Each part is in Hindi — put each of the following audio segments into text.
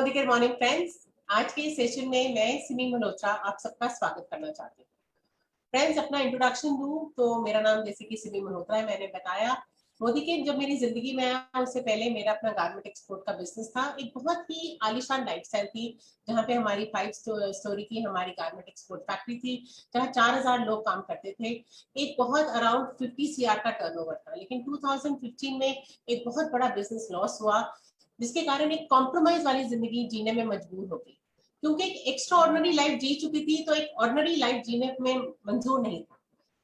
Good morning friends. आज के सेशन में मैं सिमी मल्होत्रा आप सबका स्वागत करना चाहती हूँ। फ्रेंड्स, अपना इंट्रोडक्शन दूं तो मेरा नाम जैसे कि सिमी मल्होत्रा है। मैंने बताया मोदी के जब मेरी जिंदगी में आया उससे पहले मेरा अपना गारमेंट एक्सपोर्ट का बिजनेस था। एक बहुत ही आलीशान लाइफस्टाइल थी जहाँ पे हमारी 5 स्टोरी की हमारी गारमेंट एक्सपोर्ट फैक्ट्री थी जहाँ 4000 लोग काम करते थे। एक बहुत अराउंड 50 CR का टर्नओवर था, लेकिन 2015 में एक बहुत बड़ा बिजनेस लॉस हुआ जिसके कारण एक कॉम्प्रोमाइज वाली जिंदगी जीने में मजबूर हो गई, क्योंकि एक एक्स्ट्रा ऑर्डिनरी लाइफ जी चुकी थी तो एक ऑर्डिनरी लाइफ जीने में मंजूर नहीं था।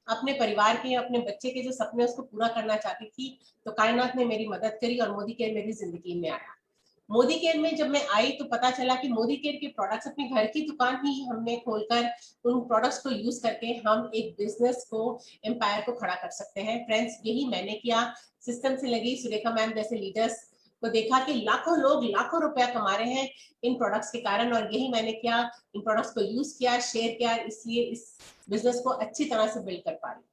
अपने परिवार के, अपने बच्चे के जो सपने उसको पूरा करना चाहती थी, तो कायनात ने मेरी मदद करी और मोदी केयर मेरी जिंदगी में आया। मोदी केयर में जब मैं आई तो पता चला कि मोदी केयर के प्रोडक्ट्स अपने घर की दुकान ही हमने खोलकर उन प्रोडक्ट्स को यूज करके हम एक बिजनेस को, एम्पायर को खड़ा कर सकते हैं। फ्रेंड्स, यही मैंने किया। सिस्टम से लगी सुरेखा मैम जैसे लीडर्स को देखा कि लाखों लोग लाखों रुपया कमा रहे हैं इन प्रोडक्ट्स के कारण, और यही मैंने किया। इन प्रोडक्ट्स को यूज किया, शेयर किया, इसलिए इस बिजनेस को अच्छी तरह से बिल्ड कर पा रही।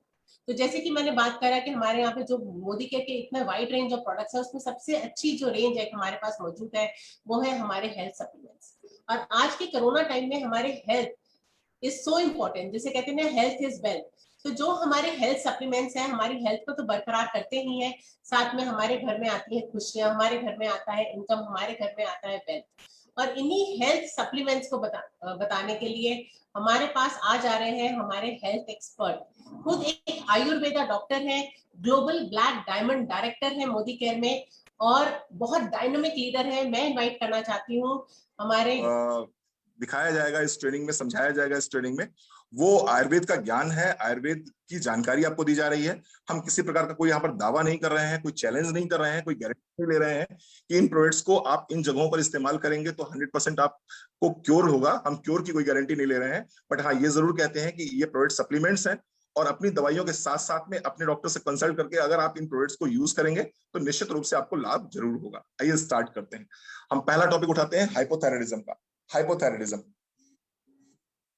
तो जैसे कि मैंने बात करा कि हमारे यहाँ पे जो मोदी केयर के इतना वाइड रेंज ऑफ प्रोडक्ट्स है, उसमें सबसे अच्छी जो रेंज है हमारे पास मौजूद है वो है हमारे हेल्थ सप्लीमेंट्स। और आज के कोरोना टाइम में हमारे हेल्थ इज सो इम्पोर्टेंट, जिसे कहते हैं हेल्थ इज वेल्थ। तो जो हमारे हेल्थ सप्लीमेंट्स हैं हमारी हेल्थ को तो बरकरार करते ही हैं, साथ में हमारे घर में आती है खुशियां, हमारे घर में आता है इनकम, हमारे घर में आता है वेल्थ। और इन्हीं हेल्थ सप्लीमेंट्स को बताने के लिए हमारे पास आ जा रहे हैं हमारे हेल्थ एक्सपर्ट। खुद एक आयुर्वेदा डॉक्टर है, ग्लोबल ब्लैक डायमंड डायरेक्टर है मोदी केयर में, और बहुत डायनामिक लीडर है। मैं इनवाइट करना चाहती हूँ हमारे दिखाया जाएगा इस ट्रेनिंग में, समझाया जाएगा इस ट्रेनिंग में। वो आयुर्वेद का ज्ञान है, आयुर्वेद की जानकारी आपको दी जा रही है। हम किसी प्रकार का कोई यहाँ पर दावा नहीं कर रहे हैं, कोई चैलेंज नहीं कर रहे हैं, कोई गारंटी नहीं ले रहे हैं कि इन प्रोडक्ट्स को आप इन जगहों पर इस्तेमाल करेंगे तो 100% आपको क्योर होगा। हम क्योर की कोई गारंटी नहीं ले रहे हैं, बट हाँ ये जरूर कहते हैं कि ये प्रोडक्ट सप्लीमेंट्स हैं और अपनी दवाइयों के साथ साथ में अपने डॉक्टर से कंसल्ट करके अगर आप इन प्रोडक्ट्स को यूज करेंगे तो निश्चित रूप से आपको लाभ जरूर होगा। आइए स्टार्ट करते हैं। हम पहला टॉपिक उठाते हैं हाइपोथायराइडिज्म का। हाइपोथायराइडिज्म,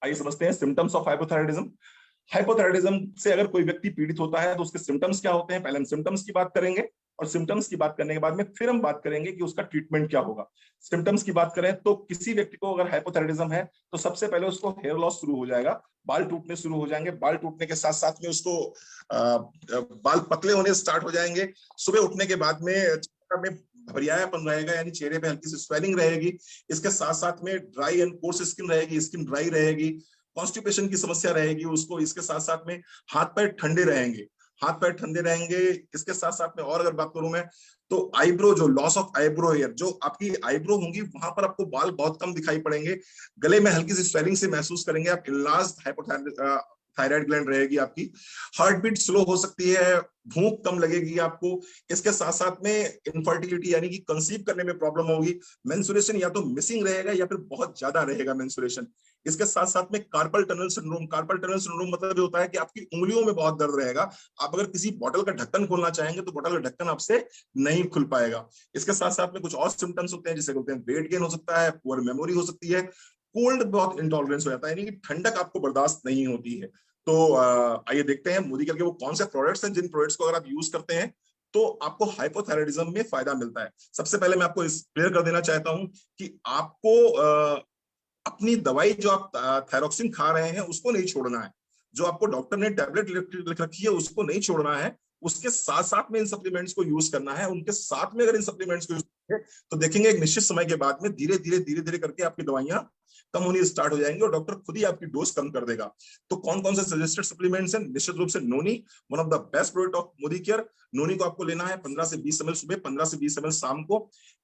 आइए समझते हैं सिम्टम्स ऑफ हाइपोथायराइडिज्म। हाइपोथायराइडिज्म से अगर कोई व्यक्ति पीड़ित होता है तो उसके सिम्टम्स क्या होते हैं। पहले हम सिम्टम्स की बात करेंगे और सिम्टम्स की बात करने के बाद में फिर हम बात करेंगे कि उसका ट्रीटमेंट क्या होगा। सिम्टम्स की बात करें तो किसी व्यक्ति को अगर हाइपोथायराइडिज्म है तो सबसे पहले उसको हेयर लॉस शुरू हो जाएगा, बाल टूटने शुरू हो जाएंगे। बाल टूटने के साथ साथ में उसको बाल पतले होने स्टार्ट हो जाएंगे। सुबह उठने के बाद में घबरायापन रहेगा, यानी चेहरे पे हल्की सी स्वेलिंग रहेगी। इसके साथ साथ में ड्राई एंड कोर्स स्किन रहेगी, स्किन ड्राई रहेगी। कॉन्स्टिपेशन की समस्या रहेगी उसको। इसके साथ साथ में हाथ पैर ठंडे रहेंगे, हाथ पैर ठंडे रहेंगे। इसके साथ साथ में और अगर बात करूं मैं तो आईब्रो, जो लॉस ऑफ आईब्रो हेयर, जो आपकी आईब्रो होंगी वहां पर आपको बाल बहुत कम दिखाई पड़ेंगे। गले में हल्की सी स्वेलिंग से महसूस करेंगे आप। इनलार्ज्ड थायराइड ग्लैंड रहेगी आपकी। हार्ट बीट स्लो हो सकती है, भूख कम लगेगी आपको। इसके साथ साथ में इनफर्टिलिटी यानी कि कंसीव करने में प्रॉब्लम होगी। मेंस्ट्रुएशन या तो मिसिंग रहेगा या फिर बहुत ज्यादा रहेगा मेंस्ट्रुएशन। इसके साथ साथ में carpal tunnel syndrome. Carpal tunnel syndrome मतलब ये होता है कि आपकी उंगलियों में बहुत दर्द रहेगा। आप अगर किसी बोतल का ढक्कन खोलना चाहेंगे तो बोतल का ढक्कन आपसे नहीं खुल पाएगा। इसके साथ साथ में कुछ और सिम्टम्स होते हैं जिसे बोलते हैं वेट गेन हो सकता है, पुअर मेमोरी हो सकती है, कोल्ड बहुत इंटॉलरेंस हो जाता है, यानी कि ठंडक आपको बर्दाश्त नहीं होती है। तो आइए देखते हैं मोदी केयर के वो कौन से प्रोडक्ट्स हैं जिन प्रोडक्ट्स को अगर आप यूज करते हैं तो आपको हाइपोथायराइडिज्म में फायदा मिलता है। सबसे पहले मैं आपको क्लियर कर देना चाहता हूं कि आपको अपनी दवाई जो आप थायरोक्सिन खा रहे हैं उसको नहीं छोड़ना है। जो आपको डॉक्टर ने टैबलेट लिख रखी है उसको नहीं छोड़ना है। उसके साथ साथ में इन सप्लीमेंट्स को यूज करना है। उनके साथ में अगर इन सप्लीमेंट्स को यूज करेंगे तो देखेंगे एक निश्चित समय के बाद में धीरे धीरे करके आपकी दवाइयां कम होनी स्टार्ट हो जाएंगी और डॉक्टर खुद ही आपकी डोज कम कर देगा। तो कौन कौन से सजेस्टेड सप्लीमेंट्स हैं? निश्चित रूप से noni, one of the best product of Modicare. Noni को आपको लेना है 15 से 20 ml सुबह, 15 से 20 ml शाम को,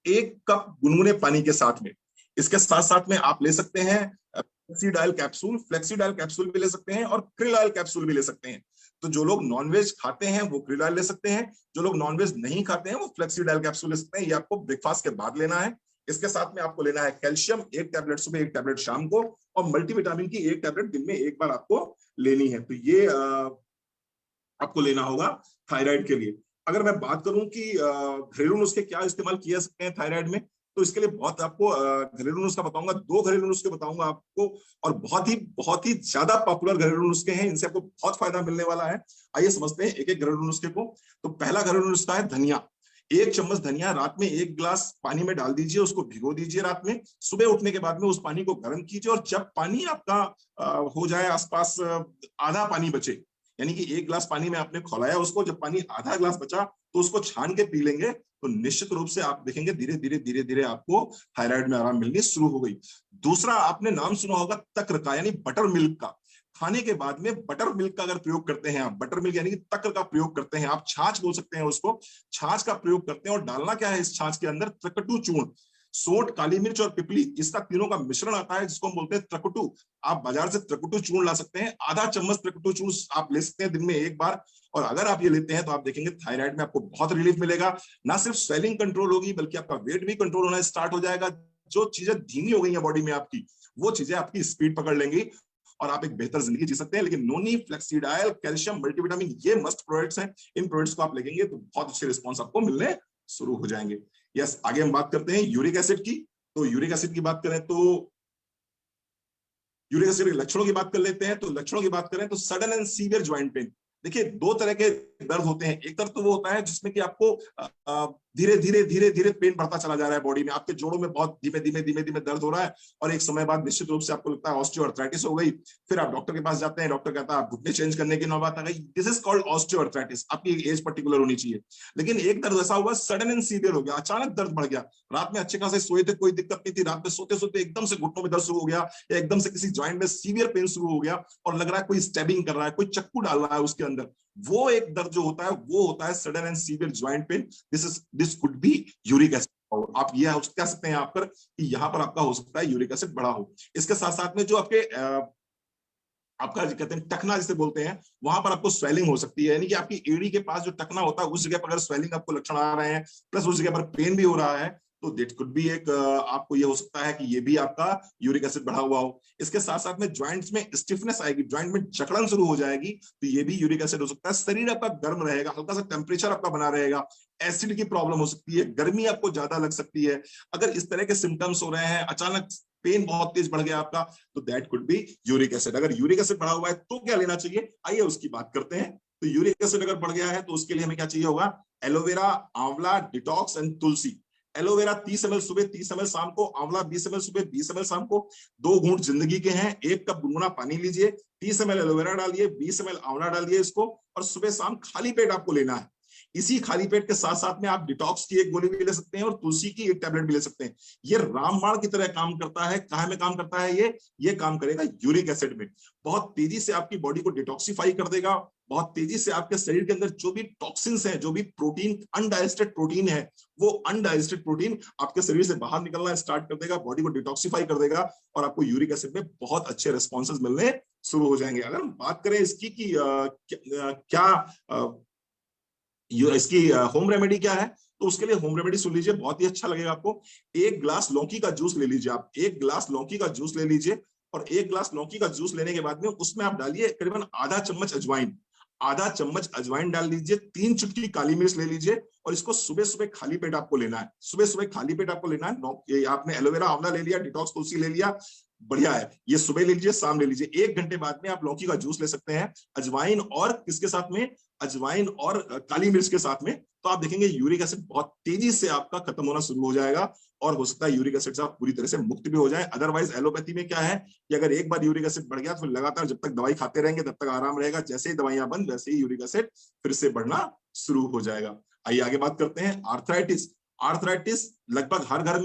1 कप गुनगुने पानी के साथ में। इसके साथ साथ में आप ले सकते हैं फ्लेक्सीडाइल कैप्सूल। फ्लेक्सीडाइल कैप्सूल भी ले सकते हैं और क्रिल ऑयल कैप्सूल भी ले सकते हैं। तो जो लोग नॉनवेज खाते हैं वो क्रिल ऑयल ले सकते हैं, जो लोग नॉनवेज नहीं खाते हैं वो फ्लेक्सीडाइल कैप्सूल ले सकते हैं। ये आपको ब्रेकफास्ट के बाद लेना है। इसके साथ में आपको लेना है कैल्शियम, 1 टैबलेट सुबह, 1 टैबलेट शाम को, और मल्टीविटामिन की 1 टैबलेट दिन में 1 बार आपको लेनी है। तो ये आपको लेना होगा थायराइड के लिए। अगर मैं बात करूं कि घरेलू नुस्खे क्या इस्तेमाल किए सकते हैं थायराइड में, तो इसके लिए बहुत आपको घरेलू नुस्खा बताऊंगा। 2 घरेलू नुस्खे बताऊंगा आपको, और बहुत ही ज्यादा पॉपुलर घरेलू नुस्खे हैं। इनसे आपको बहुत फायदा मिलने वाला है। आइए समझते हैं एक एक घरेलू नुस्खे को। तो पहला घरेलू नुस्खा है धनिया। 1 चम्मच धनिया रात में 1 गिलास पानी में डाल दीजिए, उसको भिगो दीजिए रात में। सुबह उठने के बाद में उस पानी को गर्म कीजिए, और जब पानी आपका हो जाए आसपास आधा पानी बचे, यानी कि 1 गिलास पानी में आपने खौलाया उसको, जब पानी आधा गिलास बचा तो उसको छान के पी लेंगे, तो निश्चित रूप से आप देखेंगे धीरे धीरे धीरे धीरे आपको थायराइड में आराम मिलनी शुरू हो गई। दूसरा, आपने नाम सुना होगा तक्र का, यानी बटर मिल्क का। खाने के बाद में बटर मिल्क का अगर प्रयोग करते हैं आप, बटर मिल्क यानी कि तक्र का प्रयोग करते हैं आप, छाछ बोल सकते हैं उसको, छाछ का प्रयोग करते हैं, और डालना क्या है इस छाछ के अंदर, त्रकटू चूर्ण, सोंठ, काली मिर्च और पिपली, इसका तीनों का मिश्रण आता है जिसको हम बोलते हैं त्रकटू। आप बाजार से त्रकटू चूर्ण ला सकते हैं, आधा चम्मच त्रकटू चूर्ण आप ले सकते हैं दिन में 1 बार, और अगर आप ये लेते हैं तो आप देखेंगे थायराइड में आपको बहुत रिलीफ मिलेगा। ना सिर्फ स्वेलिंग कंट्रोल होगी, बल्कि आपका वेट भी कंट्रोल होना स्टार्ट हो जाएगा। जो चीजें धीमी हो गई हैं बॉडी में आपकी, वो चीजें आपकी स्पीड पकड़ लेंगी और आप एक बेहतर जिंदगी जी सकते हैं। लेकिन नोनी, फ्लेक्सीडाइल, कैल्शियम, मल्टीविटामिन, ये मस्ट प्रोडक्ट्स हैं। इन प्रोडक्ट्स को आप लेंगे तो बहुत अच्छे रिस्पॉन्स आपको मिलने शुरू हो जाएंगे। यस, आगे हम बात करते हैं यूरिक एसिड की। तो यूरिक एसिड की बात करें तो यूरिक एसिड के लक्षणों की बात कर लेते हैं। तो लक्षणों की बात करें तो sudden and severe joint pain. देखिए, 2 तरह के दर्द होते हैं। एक दर्द तो वो होता है जिसमें कि आपको धीरे धीरे धीरे धीरे पेन बढ़ता चला जा रहा है बॉडी में, आपके जोड़ों में बहुत धीमे धीमे धीमे धीमे दर्द हो रहा है, और एक समय बाद निश्चित रूप से आपको लगता है ऑस्टियोआर्थराइटिस हो गई। फिर आप डॉक्टर के पास जाते हैं, डॉक्टर कहता है आप घुटने चेंज करने की नौबत आ गई। This is called osteoarthritis. आपकी एज पर्टिकुलर होनी चाहिए। लेकिन एक दर्द ऐसा हुआ, सडन एंड सीवियर हो गया, अचानक दर्द बढ़ गया। रात में अच्छे खासे सोए थे, कोई दिक्कत नहीं थी, रात में सोते सोते एकदम से घुटनों में दर्द शुरू हो गया, या एकदम से किसी ज्वाइंट में सीवियर पेन शुरू हो गया, और लग रहा है कोई स्टैबिंग कर रहा है, कोई चक्कू डाल रहा है उसके अंदर। वो एक दर्द जो होता है वो होता है sudden and severe joint pain. This could be uric acid. और आप ये कह सकते हैं आप पर कि यहाँ पर आपका हो सकता है यूरिक एसिड बढ़ा हो। इसके साथ साथ में जो आपका कहते हैं टखना जिसे बोलते हैं, वहां पर आपको स्वेलिंग हो सकती है, यानी कि आपकी एड़ी के पास जो टखना होता है उस जगह पर अगर स्वेलिंग आपको लक्षण आ रहे हैं, प्लस उस जगह पर पेन भी हो रहा है, तो दैट कुड बी एक आपको ये हो सकता है कि ये भी आपका यूरिक एसिड बढ़ा हुआ हो। इसके साथ साथ में ज्वाइंट्स में स्टिफनेस आएगी, ज्वाइंट में जकड़न शुरू हो जाएगी, तो ये भी यूरिक एसिड हो सकता है। शरीर आपका गर्म रहेगा, हल्का सा टेम्परेचर आपका बना रहेगा, एसिड की प्रॉब्लम हो सकती है, गर्मी आपको ज्यादा लग सकती है। अगर इस तरह के सिम्टम्स हो रहे हैं, अचानक पेन बहुत तेज बढ़ गया आपका, तो that could be uric acid. अगर यूरिक एसिड बढ़ा हुआ है तो क्या लेना चाहिए, आइए उसकी बात करते हैं। तो यूरिक एसिड अगर बढ़ गया है तो उसके लिए हमें क्या चाहिए होगा, एलोवेरा, आंवला, detox and Tulsi. Aloe vera 30 ml सुबह, 30 ml शाम को, आंवला 20 ml सुबह, 20 ml शाम को। 2 घूंट जिंदगी के हैं, 1 कप गुनगुना पानी लीजिए, 30 ml एलोवेरा डालिए, 20 ml आंवला डालिए इसको, और सुबह शाम खाली पेट आपको लेना है। इसी खाली पेट के साथ साथ में आप डिटॉक्स की 1 गोली भी ले सकते हैं और तुलसी की 1 टैबलेट भी ले सकते हैं। ये रामबाण की तरह काम करता है। कहाँ में काम करता है ये काम करेगा यूरिक एसिड में। बहुत तेजी से आपकी बॉडी को डिटॉक्सिफाई कर देगा, बहुत तेजी से आपके शरीर के अंदर जो भी टॉक्सिन्स हैं, जो भी प्रोटीन, अनडाइजेस्टेड प्रोटीन है, वो अनडाइजेस्टेड प्रोटीन आपके शरीर से बाहर निकलना स्टार्ट कर देगा, बॉडी को डिटॉक्सिफाई कर देगा, और आपको यूरिक एसिड में बहुत अच्छे रिस्पॉन्सेज मिलने शुरू हो जाएंगे। अगर हम बात करें इसकी कि इसकी होम रेमेडी क्या है, तो उसके लिए होम रेमेडी सुन लीजिए, बहुत ही अच्छा लगेगा आपको। 1 गिलास लौकी का जूस ले लीजिए आप, 1 गिलास लौकी का जूस ले लीजिए, और 1 गिलास लौकी का जूस लेने के बाद में उसमें आप डालिए करीबन आधा चम्मच अजवाइन, आधा चम्मच अजवाइन डाल लीजिए, 3 चुटकी काली मिर्च ले लीजिए, और इसको सुबह सुबह खाली पेट आपको लेना है। सुबह सुबह खाली पेट आपको लेना है। आपने एलोवेरा, आंवला ले लिया, डिटॉक्स तुलसी ले लिया, बढ़िया है। ये सुबह ले लीजिए, शाम ले लीजिए। 1 घंटे बाद में आप लौकी का जूस ले सकते हैं, अजवाइन और किसके साथ में, अजवाइन और काली मिर्च के साथ में। तो आप देखेंगे यूरिक एसिड बहुत तेजी से आपका खत्म होना शुरू हो जाएगा, और हो सकता है यूरिक एसिड से आप पूरी तरह से मुक्त भी हो जाए। अदरवाइज एलोपैथी में क्या है कि अगर एक बार यूरिक एसिड बढ़ गया तो लगातार जब तक दवाई खाते रहेंगे तब तक आराम रहेगा, जैसे ही दवाइयां बंद वैसे ही यूरिक एसिड फिर से बढ़ना शुरू हो जाएगा। आइए आगे बात करते हैं आर्थराइटिस। आर्थराइटिस लगभग हर घर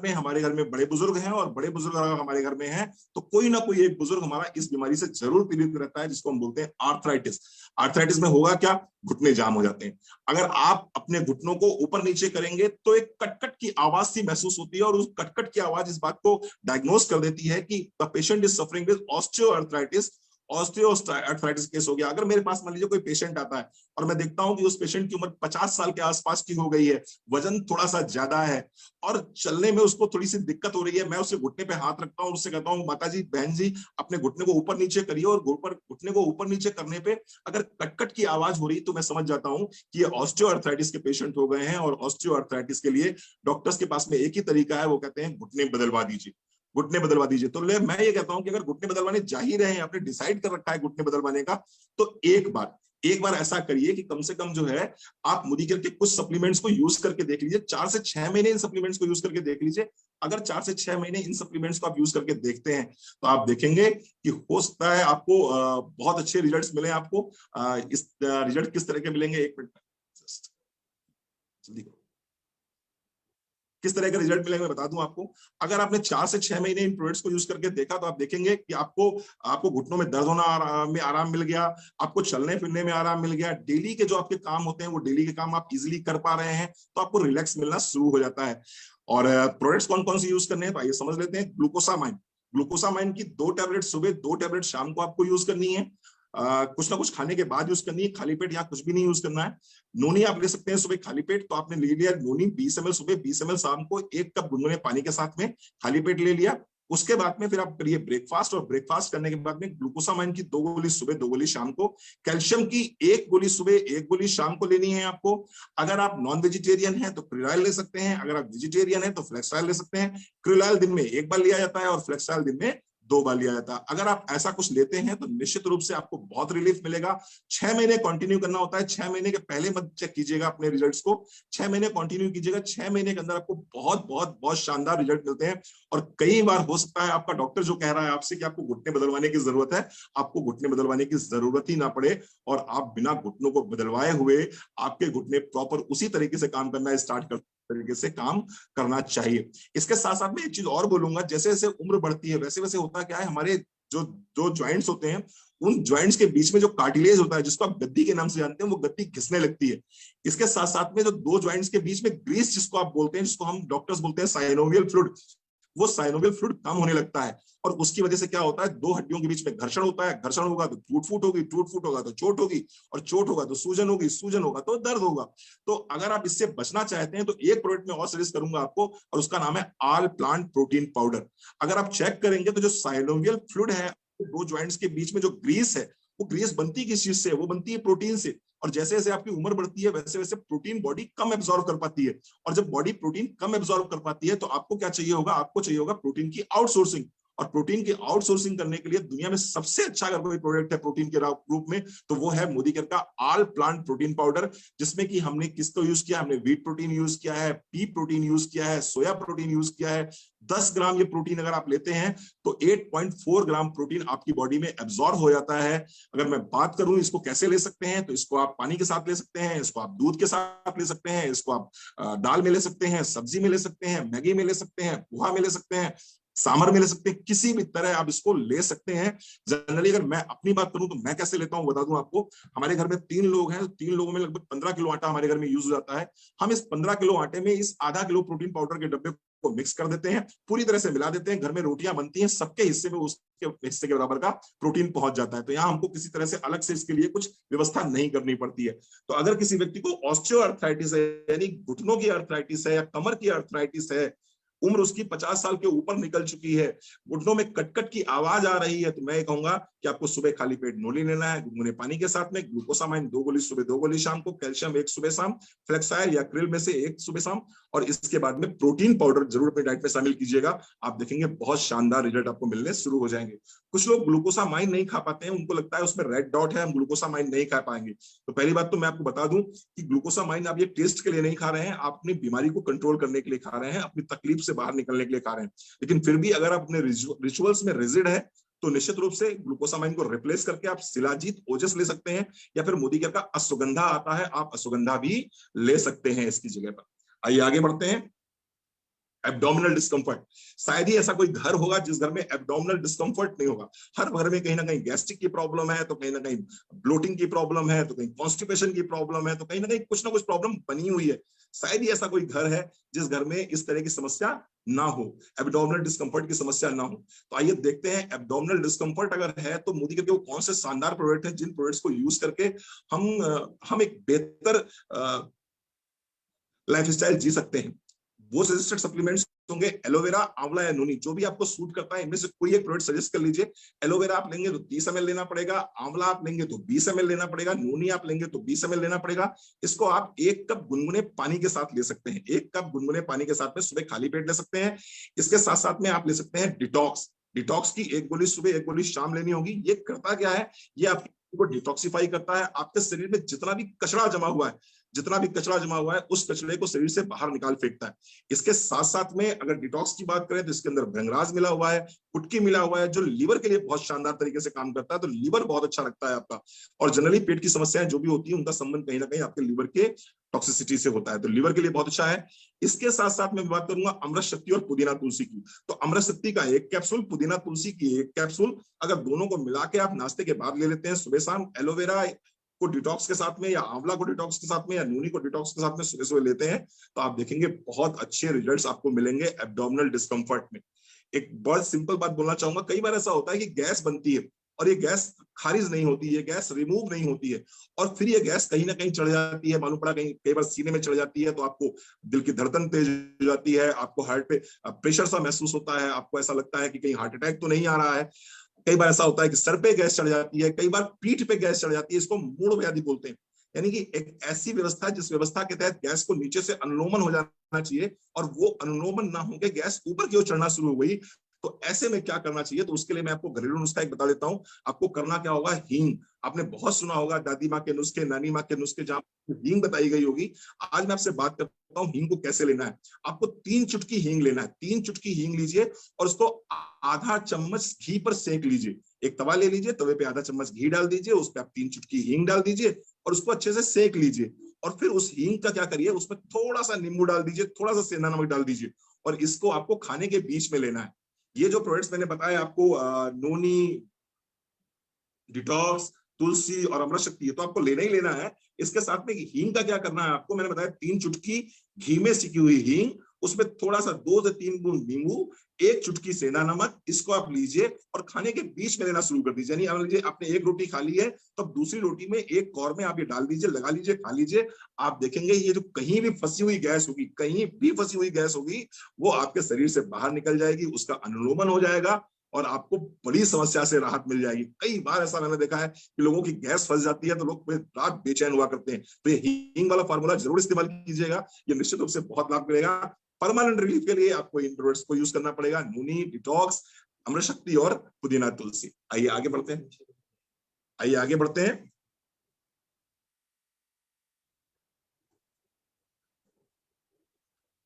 में हमारे घर में बड़े बुजुर्ग हैं, और बड़े बुजुर्ग अगर हमारे घर में हैं तो कोई ना कोई एक बुजुर्ग हमारा इस बीमारी से जरूर पीड़ित रहता है, जिसको हम बोलते हैं आर्थराइटिस। आर्थराइटिस में होगा क्या, घुटने जाम हो जाते हैं। अगर आप अपने घुटनों को ऊपर नीचे करेंगे तो एक कटकट की आवाज सी महसूस होती है, और उस कटकट की आवाज इस बात को डायग्नोस कर देती है कि the patient is suffering with osteoarthritis. Osteoarthritis case हो गया। अगर मेरे पास मान लीजिए कोई पेशेंट आता है और मैं देखता हूं कि उस पेशेंट की उम्र 50 साल के आसपास की हो गई है, वजन थोड़ा सा ज्यादा है, और चलने में उसको थोड़ी सी दिक्कत हो रही है, मैं उसके घुटने पे हाथ रखता हूं, उससे कहता हूं माताजी, बहन जी, अपने घुटने को ऊपर नीचे करिए, और घुटने को ऊपर नीचे करने पे अगर कटकट की आवाज हो रही तो मैं समझ जाता हूं कि ये ऑस्टियोआर्थराइटिस के पेशेंट हो गए हैं। और ऑस्टियोआर्थराइटिस के लिए डॉक्टर्स के पास में एक ही तरीका है, वो कहते हैं घुटने बदलवा दीजिए, घुटने बदलवा दीजिए। तो मैं ये कहता हूं कि अगर घुटने बदलवाने जा ही रहे हैं, आपने डिसाइड कर रखा है घुटने बदलवाने का, तो एक बार एक बार ऐसा करिए कि कम से कम जो है आप मोदी केयर के कुछ सप्लीमेंट्स को यूज करके देख लीजिए, 4 से 6 महीने इन सप्लीमेंट्स को यूज करके देख लीजिए। अगर 4 से 6 महीने इन सप्लीमेंट्स को आप यूज करके देखते हैं तो आप देखेंगे कि हो सकता है आपको बहुत अच्छे रिजल्ट्स मिले। आपको इस रिजल्ट किस तरह के मिलेंगे, एक मिनट जल्दी करो, किस तरह के रिजल्ट मिलेंगे मैं बता दूं आपको। अगर आपने 4 से 6 महीने इन प्रोडक्ट्स को यूज करके देखा तो आप देखेंगे कि आपको घुटनों में दर्द होना में आराम मिल गया, आपको चलने फिरने में आराम मिल गया, डेली के जो आपके काम होते हैं वो डेली के काम आप इजीली कर पा रहे हैं, तो आपको रिलैक्स मिलना शुरू हो जाता है। और प्रोडक्ट्स कौन कौन से यूज करने हैं तो आइए समझ लेते हैं। ग्लूकोसामाइन, ग्लूकोसामाइन की 2 टैबलेट सुबह, 2 टैबलेट शाम को आपको यूज करनी है। कुछ ना कुछ खाने के बाद यूज करनी है, खाली पेट यहाँ कुछ भी नहीं यूज करना है। नोनी आप ले सकते हैं सुबह खाली पेट, तो आपने ले लिया नोनी 20 ml सुबह, 20 ml शाम को, 1 कप गुनगुने पानी के साथ में खाली पेट ले लिया। उसके बाद में फिर आप करिए ब्रेकफास्ट, और ब्रेकफास्ट करने के बाद में ग्लूकोसामाइन की 2 गोली सुबह, 2 गोली शाम को। कैल्शियम की 1 गोली सुबह, 1 गोली शाम को लेनी है आपको। अगर आप नॉन वेजिटेरियन हैं तो क्रिलाइल ले सकते हैं, अगर आप वेजिटेरियन हैं तो फ्लेक्साइल ले सकते हैं। क्रिलाइल दिन में 1 बार लिया जाता है और फ्लेक्साइल दिन में 2 बार लिया जाता है। अगर आप ऐसा कुछ लेते हैं तो निश्चित रूप से आपको बहुत रिलीफ मिलेगा। 6 महीने कंटिन्यू करना होता है, 6 महीने के पहले मत चेक कीजिएगा अपने रिजल्ट्स को, 6 महीने कंटिन्यू कीजिएगा। 6 महीने के अंदर आपको बहुत बहुत बहुत शानदार रिजल्ट मिलते हैं। और कई बार हो सकता है आपका डॉक्टर जो कह रहा है आपसे कि आपको घुटने बदलवाने की जरूरत है, आपको घुटने बदलवाने की जरूरत ही ना पड़े, और आप बिना घुटनों को बदलवाए हुए आपके घुटने प्रॉपर उसी तरीके से काम करना स्टार्ट कर तरीके से काम करना चाहिए। इसके साथ साथ में एक चीज और बोलूंगा, जैसे जैसे उम्र बढ़ती है वैसे वैसे होता क्या है, हमारे जो जो ज्वाइंट्स होते हैं उन ज्वाइंट्स के बीच में जो कार्टिलेज होता है, जिसको आप गद्दी के नाम से जानते हैं, वो गद्दी घिसने लगती है। इसके साथ साथ में जो 2 ज्वाइंट्स के बीच में ग्रीस जिसको आप बोलते हैं, जिसको हम डॉक्टर्स बोलते हैं साइनोवियल फ्लूइड, वो साइनोवियल फ्लूइड कम होने लगता है। और उसकी वजह से क्या होता है, 2 हड्डियों के बीच में घर्षण होता है, घर्षण होगा तो टूट फूट होगी, टूट फूट होगा तो चोट होगी, और चोट होगा तो सूजन होगी, सूजन होगा तो दर्द होगा। तो अगर आप इससे बचना चाहते हैं तो एक प्रोडक्ट में और सजेस्ट करूंगा आपको, और उसका नाम है ऑल प्लांट प्रोटीन पाउडर। अगर आप चेक करेंगे तो जो साइनोवियल फ्लूइड है, 2 ज्वाइंट्स के बीच में जो ग्रीस है, वो ग्रीस बनती किस चीज से, वो बनती है प्रोटीन से। और जैसे जैसे आपकी उम्र बढ़ती है वैसे वैसे प्रोटीन बॉडी कम एब्जॉर्व कर पाती है, और जब बॉडी प्रोटीन कम एब्जॉर्व कर पाती है तो आपको क्या चाहिए होगा, आपको चाहिए होगा प्रोटीन की आउटसोर्सिंग। और प्रोटीन की आउटसोर्सिंग करने के लिए दुनिया में सबसे अच्छा अगर कोई प्रोडक्ट है प्रोटीन के रूप में तो वो है मोदी केयर का ऑल प्लांट प्रोटीन पाउडर, जिसमें कि हमने किसको यूज किया, हमने व्हीट प्रोटीन यूज किया है, पी प्रोटीन यूज किया है, सोया प्रोटीन यूज किया है। 10 ग्राम ये प्रोटीन अगर आप लेते हैं तो 8.4 ग्राम प्रोटीन आपकी बॉडी में एब्जॉर्ब हो जाता है। अगर मैं बात करूं इसको कैसे ले सकते हैं, तो इसको आप पानी के साथ ले सकते हैं, इसको आप दूध के साथ ले सकते हैं, इसको आप दाल में ले सकते हैं, सब्जी में ले सकते हैं, मैगी में ले सकते हैं, पोहा में ले सकते हैं, सांभर में ले सकते हैं, किसी भी तरह आप इसको ले सकते हैं। जनरली अगर मैं अपनी बात करूं तो मैं कैसे लेता हूं बता दूं आपको। हमारे घर में 3 लोग हैं, 3 लोगों में लगभग 15 किलो आटा हमारे घर में यूज हो जाता है। हम इस 15 किलो आटे में इस आधा किलो प्रोटीन पाउडर के डब्बे को मिक्स कर देते हैं, पूरी तरह से मिला देते हैं। घर में रोटियां बनती हैं, सबके हिस्से में उसके हिस्से के बराबर का प्रोटीन पहुंच जाता है। तो यहाँ हमको किसी तरह से अलग से इसके लिए कुछ व्यवस्था नहीं करनी पड़ती है। तो अगर किसी व्यक्ति को ऑस्टियोआर्थराइटिस है, यानी घुटनों की आर्थराइटिस है या कमर की आर्थराइटिस है, उम्र उसकी 50 साल के ऊपर निकल चुकी है, घुटनों में कटकट की आवाज आ रही है, तो मैं कहूंगा कि आपको सुबह खाली पेट नोनी लेना है गुनगुने पानी के साथ में, ग्लूकोसामाइन 2 गोली सुबह, 2 गोली शाम को, कैल्शियम 1 सुबह शाम, फ्लेक्साइल या क्रिल में से 1 सुबह शाम, और इसके बाद में प्रोटीन पाउडर जरूर अपनी डाइट में शामिल कीजिएगा। आप देखेंगे बहुत शानदार रिजल्ट आपको मिलने शुरू हो जाएंगे। कुछ लोग ग्लूकोसामाइन नहीं खा पाते हैं, उनको लगता है उसमें रेड डॉट है, हम ग्लूकोसामाइन नहीं खा पाएंगे। तो पहली बात तो मैं आपको बता दूं कि ग्लूकोसामाइन आप ये टेस्ट के लिए नहीं खा रहे हैं, आप अपनी बीमारी को कंट्रोल करने के लिए खा रहे हैं, अपनी तकलीफ से बाहर निकलने के लिए खा रहे हैं। लेकिन फिर भी अगर आप अपने रिचुअल्स में रिजिड है तो निश्चित रूप से ग्लूकोसामाइन को रिप्लेस करके आप शिलाजीत, ओजस ले सकते हैं, या फिर मोदी केयर का अश्वगंधा आता है, आप अश्वगंधा भी ले सकते हैं इसकी जगह पर। आइए आगे बढ़ते हैं। एब्डोमिनल डिस्कम्फर्ट, शायद ही ऐसा कोई घर होगा जिस घर में एब्डोमिनल डिस्कम्फर्ट नहीं होगा। हर घर में कहीं ना कहीं गैस्ट्रिक की प्रॉब्लम है, तो कहीं ना कहीं ब्लोटिंग की प्रॉब्लम है, तो कहीं कॉन्स्टिपेशन की प्रॉब्लम है, तो कहीं ना कुछ प्रॉब्लम बनी हुई है। शायद ही ऐसा कोई घर है जिस घर में इस तरह की समस्या ना हो, एब्डोमिनल डिस्कम्फर्ट की समस्या ना हो। तो आइए देखते हैं एब्डोमिनल डिस्कम्फर्ट अगर है तो मोदी केयर के वो कौन से शानदार प्रोडक्ट हैं जिन प्रोडक्ट्स को यूज करके हम एक बेहतर लाइफस्टाइल जी सकते हैं। वो सजेस्टेड सप्लीमेंट्स होंगे एलोवेरा, आंवला या नोनी, जो भी आपको सूट करता है इनमें से कोई एक प्रोडक्ट सजेस्ट कर लीजिए। एलोवेरा आप लेंगे तो 30 ml लेना पड़ेगा, आंवला आप लेंगे तो 20 ml लेना पड़ेगा, नोनी आप लेंगे तो 20 ml लेना पड़ेगा। इसको आप 1 कप गुनगुने पानी के साथ ले सकते हैं, 1 कप गुनगुने पानी के साथ में सुबह खाली पेट ले सकते हैं। इसके साथ साथ में आप ले सकते हैं डिटॉक्स, डिटॉक्स की 1 गोली सुबह 1 गोली शाम लेनी होगी। ये करता क्या है, ये आपकी को डिटॉक्सिफाई करता है, आपके शरीर में जितना भी कचरा जमा हुआ है, उस कचरे को शरीर से बाहर निकाल फेंकता है। इसके साथ साथ में अगर डिटॉक्स की बात करें तो इसके अंदर भृंगराज मिला हुआ है, कुटकी मिला हुआ है, जो लीवर के लिए बहुत शानदार तरीके से काम करता है। तो लीवर बहुत अच्छा लगता है आपका। और जनरली पेट की समस्याएं जो भी होती है उनका संबंध कहीं ना कहीं आपके लीवर के टॉक्सिसिटी से होता है, तो लीवर के लिए बहुत अच्छा है। इसके साथ साथ मैं बात करूंगा अमृत शक्ति और पुदीना तुलसी की। तो अमृत शक्ति का एक कैप्सूल, पुदीना तुलसी की एक कैप्सूल, अगर दोनों को मिला के आप नाश्ते के बाद ले लेते हैं सुबह शाम, एलोवेरा को डिटॉक्स के साथ में या आंवला को डिटॉक्स के साथ में या नूनी को डिटॉक्स के साथ में सुबह सुबह लेते हैं, तो आप देखेंगे बहुत अच्छे रिजल्ट्स आपको मिलेंगे एब्डोमिनल डिस्कम्फर्ट में। एक बहुत सिंपल बात बोलना चाहूंगा, कई बार ऐसा होता है कि गैस बनती है और ये गैस खारिज नहीं होती, ये गैस रिमूव नहीं होती है, और फिर ये गैस कहीं ना कहीं चढ़ जाती है, मालूम पड़ा कहीं कई बार सीने में चढ़ जाती है, तो आपको दिल की धड़कन तेज हो जाती है, आपको हार्ट पे प्रेशर सा महसूस होता है, आपको ऐसा लगता है कि कहीं हार्ट अटैक तो नहीं आ रहा है। कई बार ऐसा होता है कि सर पे गैस चढ़ जाती है, कई बार पीठ पे गैस चढ़ जाती है, इसको मूढ़ व्याधि बोलते हैं। यानी कि एक ऐसी व्यवस्था जिस व्यवस्था के तहत गैस को नीचे से अनुलोमन हो जाना चाहिए और वो अनुलोमन ना होकर गैस ऊपर की ओर चढ़ना शुरू हो गई, तो ऐसे में क्या करना चाहिए? तो उसके लिए मैं आपको घरेलू नुस्खा एक बता देता हूं। आपको करना क्या होगा, हींग। आपने बहुत सुना होगा दादी माँ के नुस्खे, नानी माँ के नुस्खे, जहां हींग बताई गई होगी। आज मैं आपसे बात करता हूँ हींग को कैसे लेना है। आपको 3 चुटकी हींग लेना है, 3 चुटकी हींग लीजिए और उसको आधा चम्मच घी पर सेक लीजिए। एक तवा ले लीजिए, तवे पे आधा चम्मच घी डाल दीजिए, उस पर आप 3 चुटकी हींग डाल दीजिए और उसको अच्छे से सेक लीजिए। और फिर उस हींग का क्या करिए, उसमें थोड़ा सा नींबू डाल दीजिए, थोड़ा सा सेंधा नमक डाल दीजिए और इसको आपको खाने के बीच में लेना है। ये जो प्रोडक्ट्स मैंने बताया आपको, नोनी, डिटॉक्स, तुलसी और अमृत शक्ति, ये तो आपको लेना ही लेना है। इसके साथ में हींग का क्या करना है आपको, मैंने बताया 3 चुटकी घी में सिकी हुई हींग, उसमें थोड़ा सा 2 से 3 बूंद नींबू, 1 चुटकी सेंधा नमक, इसको आप लीजिए और खाने के बीच में लेना शुरू कर दीजिए। यानी मान लीजिए आपने 1 रोटी खा ली है, तो दूसरी रोटी में 1 कौर में आप ये डाल दीजिए, लगा लीजिए, खा लीजिए। आप देखेंगे ये जो कहीं भी फंसी हुई गैस होगी, कहीं भी फंसी हुई गैस होगी, वो आपके शरीर से बाहर निकल जाएगी, उसका अनुलोमन हो जाएगा और आपको बड़ी समस्या से राहत मिल जाएगी। कई बार ऐसा मैंने देखा है कि लोगों की गैस फंस जाती है तो लोग पूरी रात बेचैन हुआ करते हैं। तो ये हींग वाला फार्मूला जरूर इस्तेमाल कीजिएगा, ये निश्चित रूप से बहुत लाभ मिलेगा। परमानेंट रिलीफ के लिए आपको इन प्रोडक्ट्स को यूज करना पड़ेगा, नूनी, डिटॉक्स, अमृत शक्ति और पुदीना तुलसी। आइए आगे बढ़ते हैं, आइए आगे बढ़ते हैं।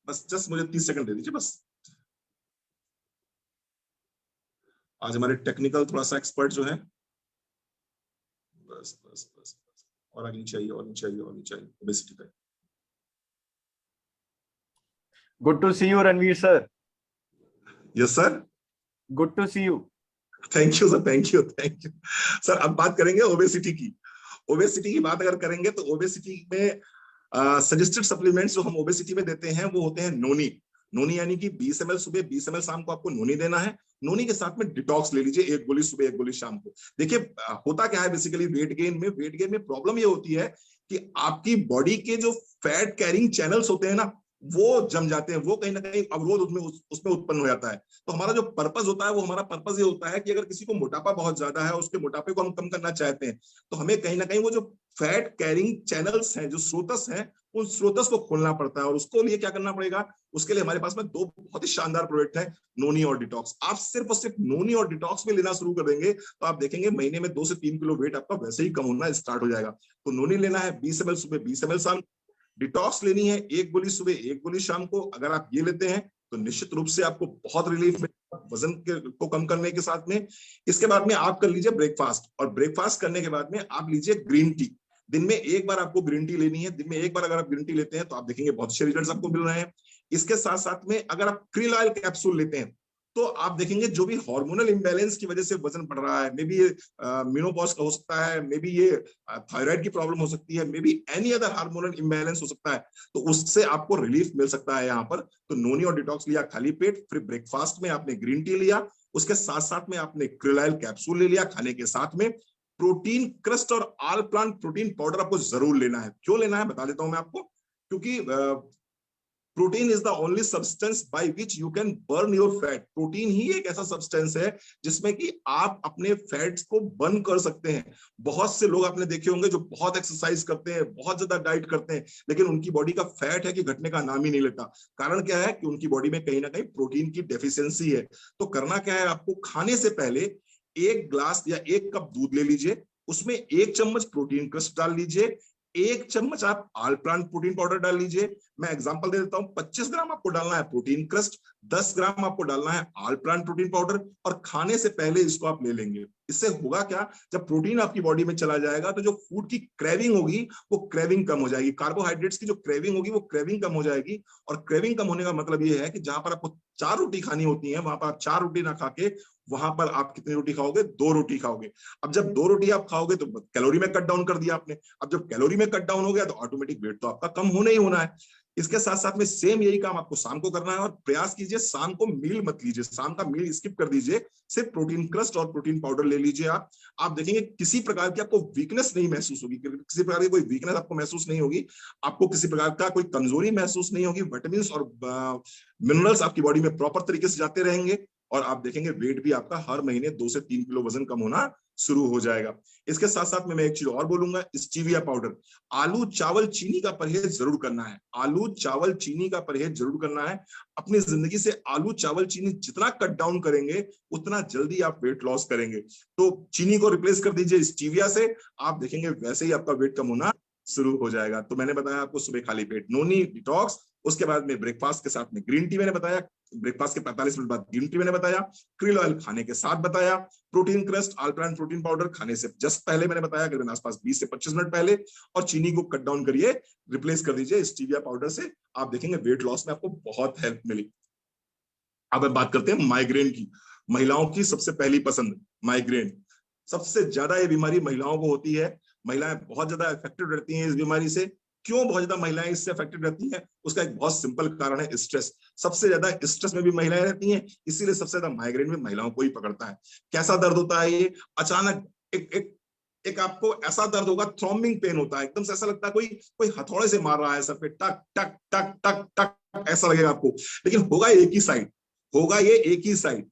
बस जस्ट मुझे 30 सेकंड दे दीजिए बस। आज हमारे टेक्निकल थोड़ा सा एक्सपर्ट जो है, बस बस बस, और आगे चाहिए और चाहिए और चाहिए ओबेसिटी पे। Good to see you Ranveer sir. Yes sir, good to see you. Thank you sir, thank you thank you sir. अब बात करेंगे ओबेसिटी की। ओबेसिटी की बात अगर करेंगे तो ओबेसिटी में सजेस्टेड सप्लीमेंट्स जो हम ओबेसिटी में देते हैं वो होते हैं नोनी। नोनी यानी कि 20 ml सुबह, 20 ml शाम को आपको नोनी देना है। नोनी के साथ में डिटॉक्स ले लीजिए, 1 गोली सुबह, 1 गोली शाम को। देखिए होता क्या है बेसिकली वेट गेन में प्रॉब्लम ये होती है कि आपकी बॉडी के जो फैट कैरिंग चैनल्स होते हैं ना, वो जम जाते हैं, वो कहीं ना कहीं अवरोध उसमें उत्पन्न हो जाता है। तो हमारा जो पर्पस होता है वो हमारा पर्पस ये होता है कि अगर किसी को मोटापा बहुत ज्यादा है, उसके मोटापे को हम कम करना चाहते हैं, तो हमें कहीं ना कहीं वो जो फैट कैरिंग चैनल्स हैं, जो स्रोतस हैं, उन स्रोतस को खोलना पड़ता है। और उसको लिए क्या करना पड़ेगा, उसके लिए हमारे पास में 2 बहुत ही शानदार प्रोडक्ट है, नोनी और डिटॉक्स। आप सिर्फ और सिर्फ नोनी और डिटॉक्स में लेना शुरू कर देंगे तो आप देखेंगे महीने में 2 से 3 किलो वेट आपका वैसे ही कम होना स्टार्ट हो जाएगा। तो नोनी लेना है 20 ml सुबह, 20 ml शाम। डिटॉक्स लेनी है 1 गोली सुबह, 1 गोली शाम को। अगर आप ये लेते हैं तो निश्चित रूप से आपको बहुत रिलीफ मिलेगा वजन को कम करने के साथ में। इसके बाद में आप कर लीजिए ब्रेकफास्ट, और ब्रेकफास्ट करने के बाद में आप लीजिए ग्रीन टी। दिन में 1 बार आपको ग्रीन टी लेनी है। दिन में 1 बार अगर आप ग्रीन टी लेते हैं तो आप देखेंगे बहुत अच्छे रिजल्ट्स आपको मिल रहे हैं। इसके साथ साथ में अगर आप क्रिल ऑयल कैप्सूल लेते हैं तो आप देखेंगे जो भी हार्मोनल इंबैलेंस की वजह से वजन बढ़ रहा है, मे बी ये मेनोपॉज का हो सकता है, मे बी ये थायराइड की प्रॉब्लम हो सकती है, may be any other hormonal imbalance हो सकता है, तो उससे आपको रिलीफ मिल सकता है यहाँ पर। तो नोनी और डिटॉक्स लिया खाली पेट, फिर ब्रेकफास्ट में आपने ग्रीन टी लिया, उसके साथ साथ में आपने क्रिल ऑयल कैप्सूल ले लिया खाने के साथ में। प्रोटीन क्रस्ट और ऑल प्लांट प्रोटीन पाउडर आपको जरूर लेना है। क्यों लेना है बता देता हूं मैं आपको, क्योंकि protein is the only substance by which you can burn your fat. Protein ही एक ऐसा सब्सटेंस है जिसमें कि आप अपने फैट्स को बर्न कर सकते हैं। बहुत से लोग आपने देखे होंगे जो बहुत एक्सरसाइज करते हैं, बहुत ज्यादा डाइट करते हैं, लेकिन उनकी बॉडी का फैट है कि घटने का नाम ही नहीं लेता। कारण क्या है कि उनकी बॉडी में कहीं ना कहीं प्रोटीन की डेफिशिएंसी है। तो करना क्या है, आपको खाने से पहले 1 ग्लास या 1 कप दूध ले लीजिए, उसमें 1 चम्मच प्रोटीन क्रस्ट डाल लीजिए, 1 चम्मच आप ऑल प्लांट प्रोटीन पाउडर डाल लीजिए। मैं एग्जांपल दे देता हूं, 25 ग्राम आपको डालना है प्रोटीन क्रस्ट, 10 ग्राम आपको डालना है ऑल प्लांट प्रोटीन पाउडर, और खाने से पहले इसको आप ले लेंगे। इससे होगा क्या, जब प्रोटीन आपकी बॉडी में चला जाएगा तो जो फूड की क्रेविंग होगी वो क्रेविंग कम हो जाएगी, कार्बोहाइड्रेट्स की जो क्रेविंग होगी वो क्रेविंग कम हो जाएगी। और क्रेविंग कम होने का मतलब ये है कि जहां पर आपको 4 रोटी खानी होती है, वहां पर आप 4 रोटी ना खा के वहां पर आप कितनी रोटी खाओगे, 2 रोटी खाओगे। अब जब 2 रोटी आप खाओगे तो कैलोरी में कट डाउन कर दिया आपने। अब जब कैलोरी में कट डाउन हो गया तो ऑटोमेटिक वेट तो आपका कम होना ही होना है। इसके साथ साथ में सेम यही काम आपको शाम को करना है, और प्रयास कीजिए शाम को मील मत लीजिए, शाम का मील स्किप कर दीजिए, सिर्फ प्रोटीन क्रस्ट और प्रोटीन पाउडर ले लीजिए। आप देखेंगे किसी प्रकार की आपको वीकनेस नहीं महसूस होगी, किसी प्रकार की कोई वीकनेस आपको महसूस नहीं होगी, आपको किसी प्रकार का कोई कमजोरी महसूस नहीं होगी। विटामिन और मिनरल्स आपकी बॉडी में प्रॉपर तरीके से जाते रहेंगे, और आप देखेंगे वेट भी आपका हर महीने 2 से 3 किलो वजन कम होना शुरू हो जाएगा। इसके साथ साथ में मैं एक चीज और बोलूंगा, स्टीविया पाउडर। आलू चावल चीनी का परहेज जरूर करना है, आलू चावल चीनी का परहेज जरूर करना है। अपनी जिंदगी से आलू चावल चीनी जितना कट डाउन करेंगे उतना जल्दी आप वेट लॉस करेंगे। तो चीनी को रिप्लेस कर दीजिए स्टीविया से, आप देखेंगे वैसे ही आपका वेट कम होना शुरू हो जाएगा। तो मैंने बताया आपको सुबह खाली पेट नोनी डिटॉक्स, उसके बाद में ब्रेकफास्ट के साथ में ग्रीन टी मैंने बताया, ब्रेकफास्ट के 45 मिनट बाद ग्रीन टी मैंने बताया, क्रिल ऑयल खाने के साथ बताया, protein crust all plant protein powder खाने से जस्ट पहले मैंने बताया, करीबन आसपास 20 से 25 मिनट पहले, और चीनी को कट डाउन करिए, रिप्लेस कर दीजिए स्टीविया पाउडर से। आप देखेंगे वेट लॉस में आपको बहुत हेल्प मिली। अब बात करते हैं माइग्रेन की। महिलाओं की सबसे पहली पसंद माइग्रेन। सबसे ज्यादा ये बीमारी महिलाओं को होती है, महिलाएं बहुत ज्यादा अफेक्टेड रहती हैं इस बीमारी से। क्यों बहुत ज्यादा महिलाएं इससे अफेक्टेड रहती हैं? उसका एक बहुत सिंपल कारण है स्ट्रेस। सबसे ज्यादा स्ट्रेस में भी महिलाएं रहती हैं, इसीलिए सबसे ज्यादा माइग्रेन में महिलाओं को ही पकड़ता है। कैसा दर्द होता है ये? अचानक एक आपको ऐसा दर्द होगा, थ्रॉम्बिंग पेन होता है, एकदम से ऐसा लगता है कोई हथौड़े से मार रहा है सर पे, टक टक टक टक टक ऐसा लगेगा आपको। लेकिन होगा एक ही साइड, होगा ये एक ही साइड।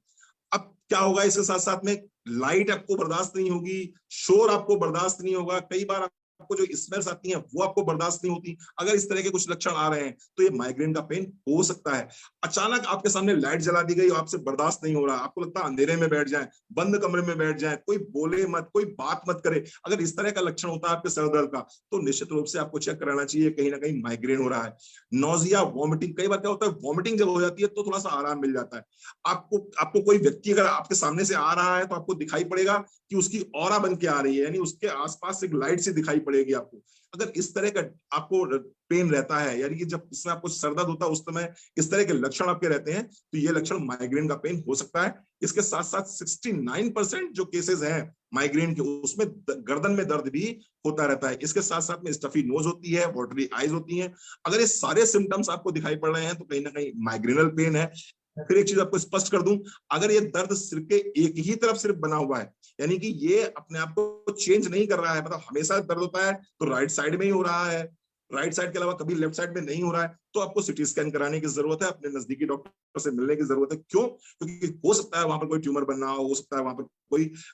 अब क्या होगा इसके साथ साथ में, लाइट आपको बर्दाश्त नहीं होगी, शोर आपको बर्दाश्त नहीं होगा, कई बार आपको जो स्मेल्स आती हैं वो आपको बर्दाश्त नहीं होती। अगर इस तरह के कुछ लक्षण आ रहे हैं तो ये माइग्रेन का पेन हो सकता है। अचानक आपके सामने लाइट जला दी गई और आपसे बर्दाश्त नहीं हो रहा, आपको लगता है अंधेरे में बैठ जाएं, बंद कमरे में बैठ जाएं, कोई बोले मत, कोई बात मत करे। अगर इस तरह का लक्षण होता है आपके सर दर्द का तो निश्चित रूप से आपको चेक कराना चाहिए, कहीं ना कहीं माइग्रेन हो रहा है। नोजिया, वॉमिटिंग, कई बार क्या होता है वॉमिटिंग जब हो जाती है तो थोड़ा सा आराम मिल जाता है। आपको कोई व्यक्ति अगर आपके सामने से आ रहा है तो आपको दिखाई पड़ेगा कि उसकी ऑरा बन के आ रही है, यानी उसके आसपास एक लाइट सी दिखाई पड़ेगी आपको। अगर इस तरह का आपको पेन रहता है, यानी कि जब इसमें आपको सर दर्द होता है उस समय इस तरह के लक्षण आपके रहते हैं, तो ये लक्षण माइग्रेन का पेन हो सकता है। इसके साथ साथ 69% जो केसेस हैं माइग्रेन के, उसमें गर्दन में दर्द भी होता रहता है। इसके साथ साथ में स्टफी नोज होती है, वाटरी आईज होती हैं। अगर ये सारे सिम्टम्स आपको दिखाई पड़ रहे हैं तो कहीं ना कहीं माइग्रेनल पेन है। फिर एक चीज आपको स्पष्ट कर दूं, अगर ये दर्द सिर के एक ही तरफ सिर्फ बना हुआ है, यानी कि ये अपने आप को चेंज नहीं कर रहा है, मतलब हमेशा दर्द होता है तो राइट साइड में ही हो रहा है, राइट साइड के अलावा कभी लेफ्ट साइड में नहीं हो रहा है, तो आपको सिटी स्कैन कराने की जरूरत है, अपने नजदीकी डॉक्टर से मिलने की जरूरत है। क्यों? क्योंकि हो सकता है वहां पर कोई ट्यूमर बनना हो सकता है वहां पर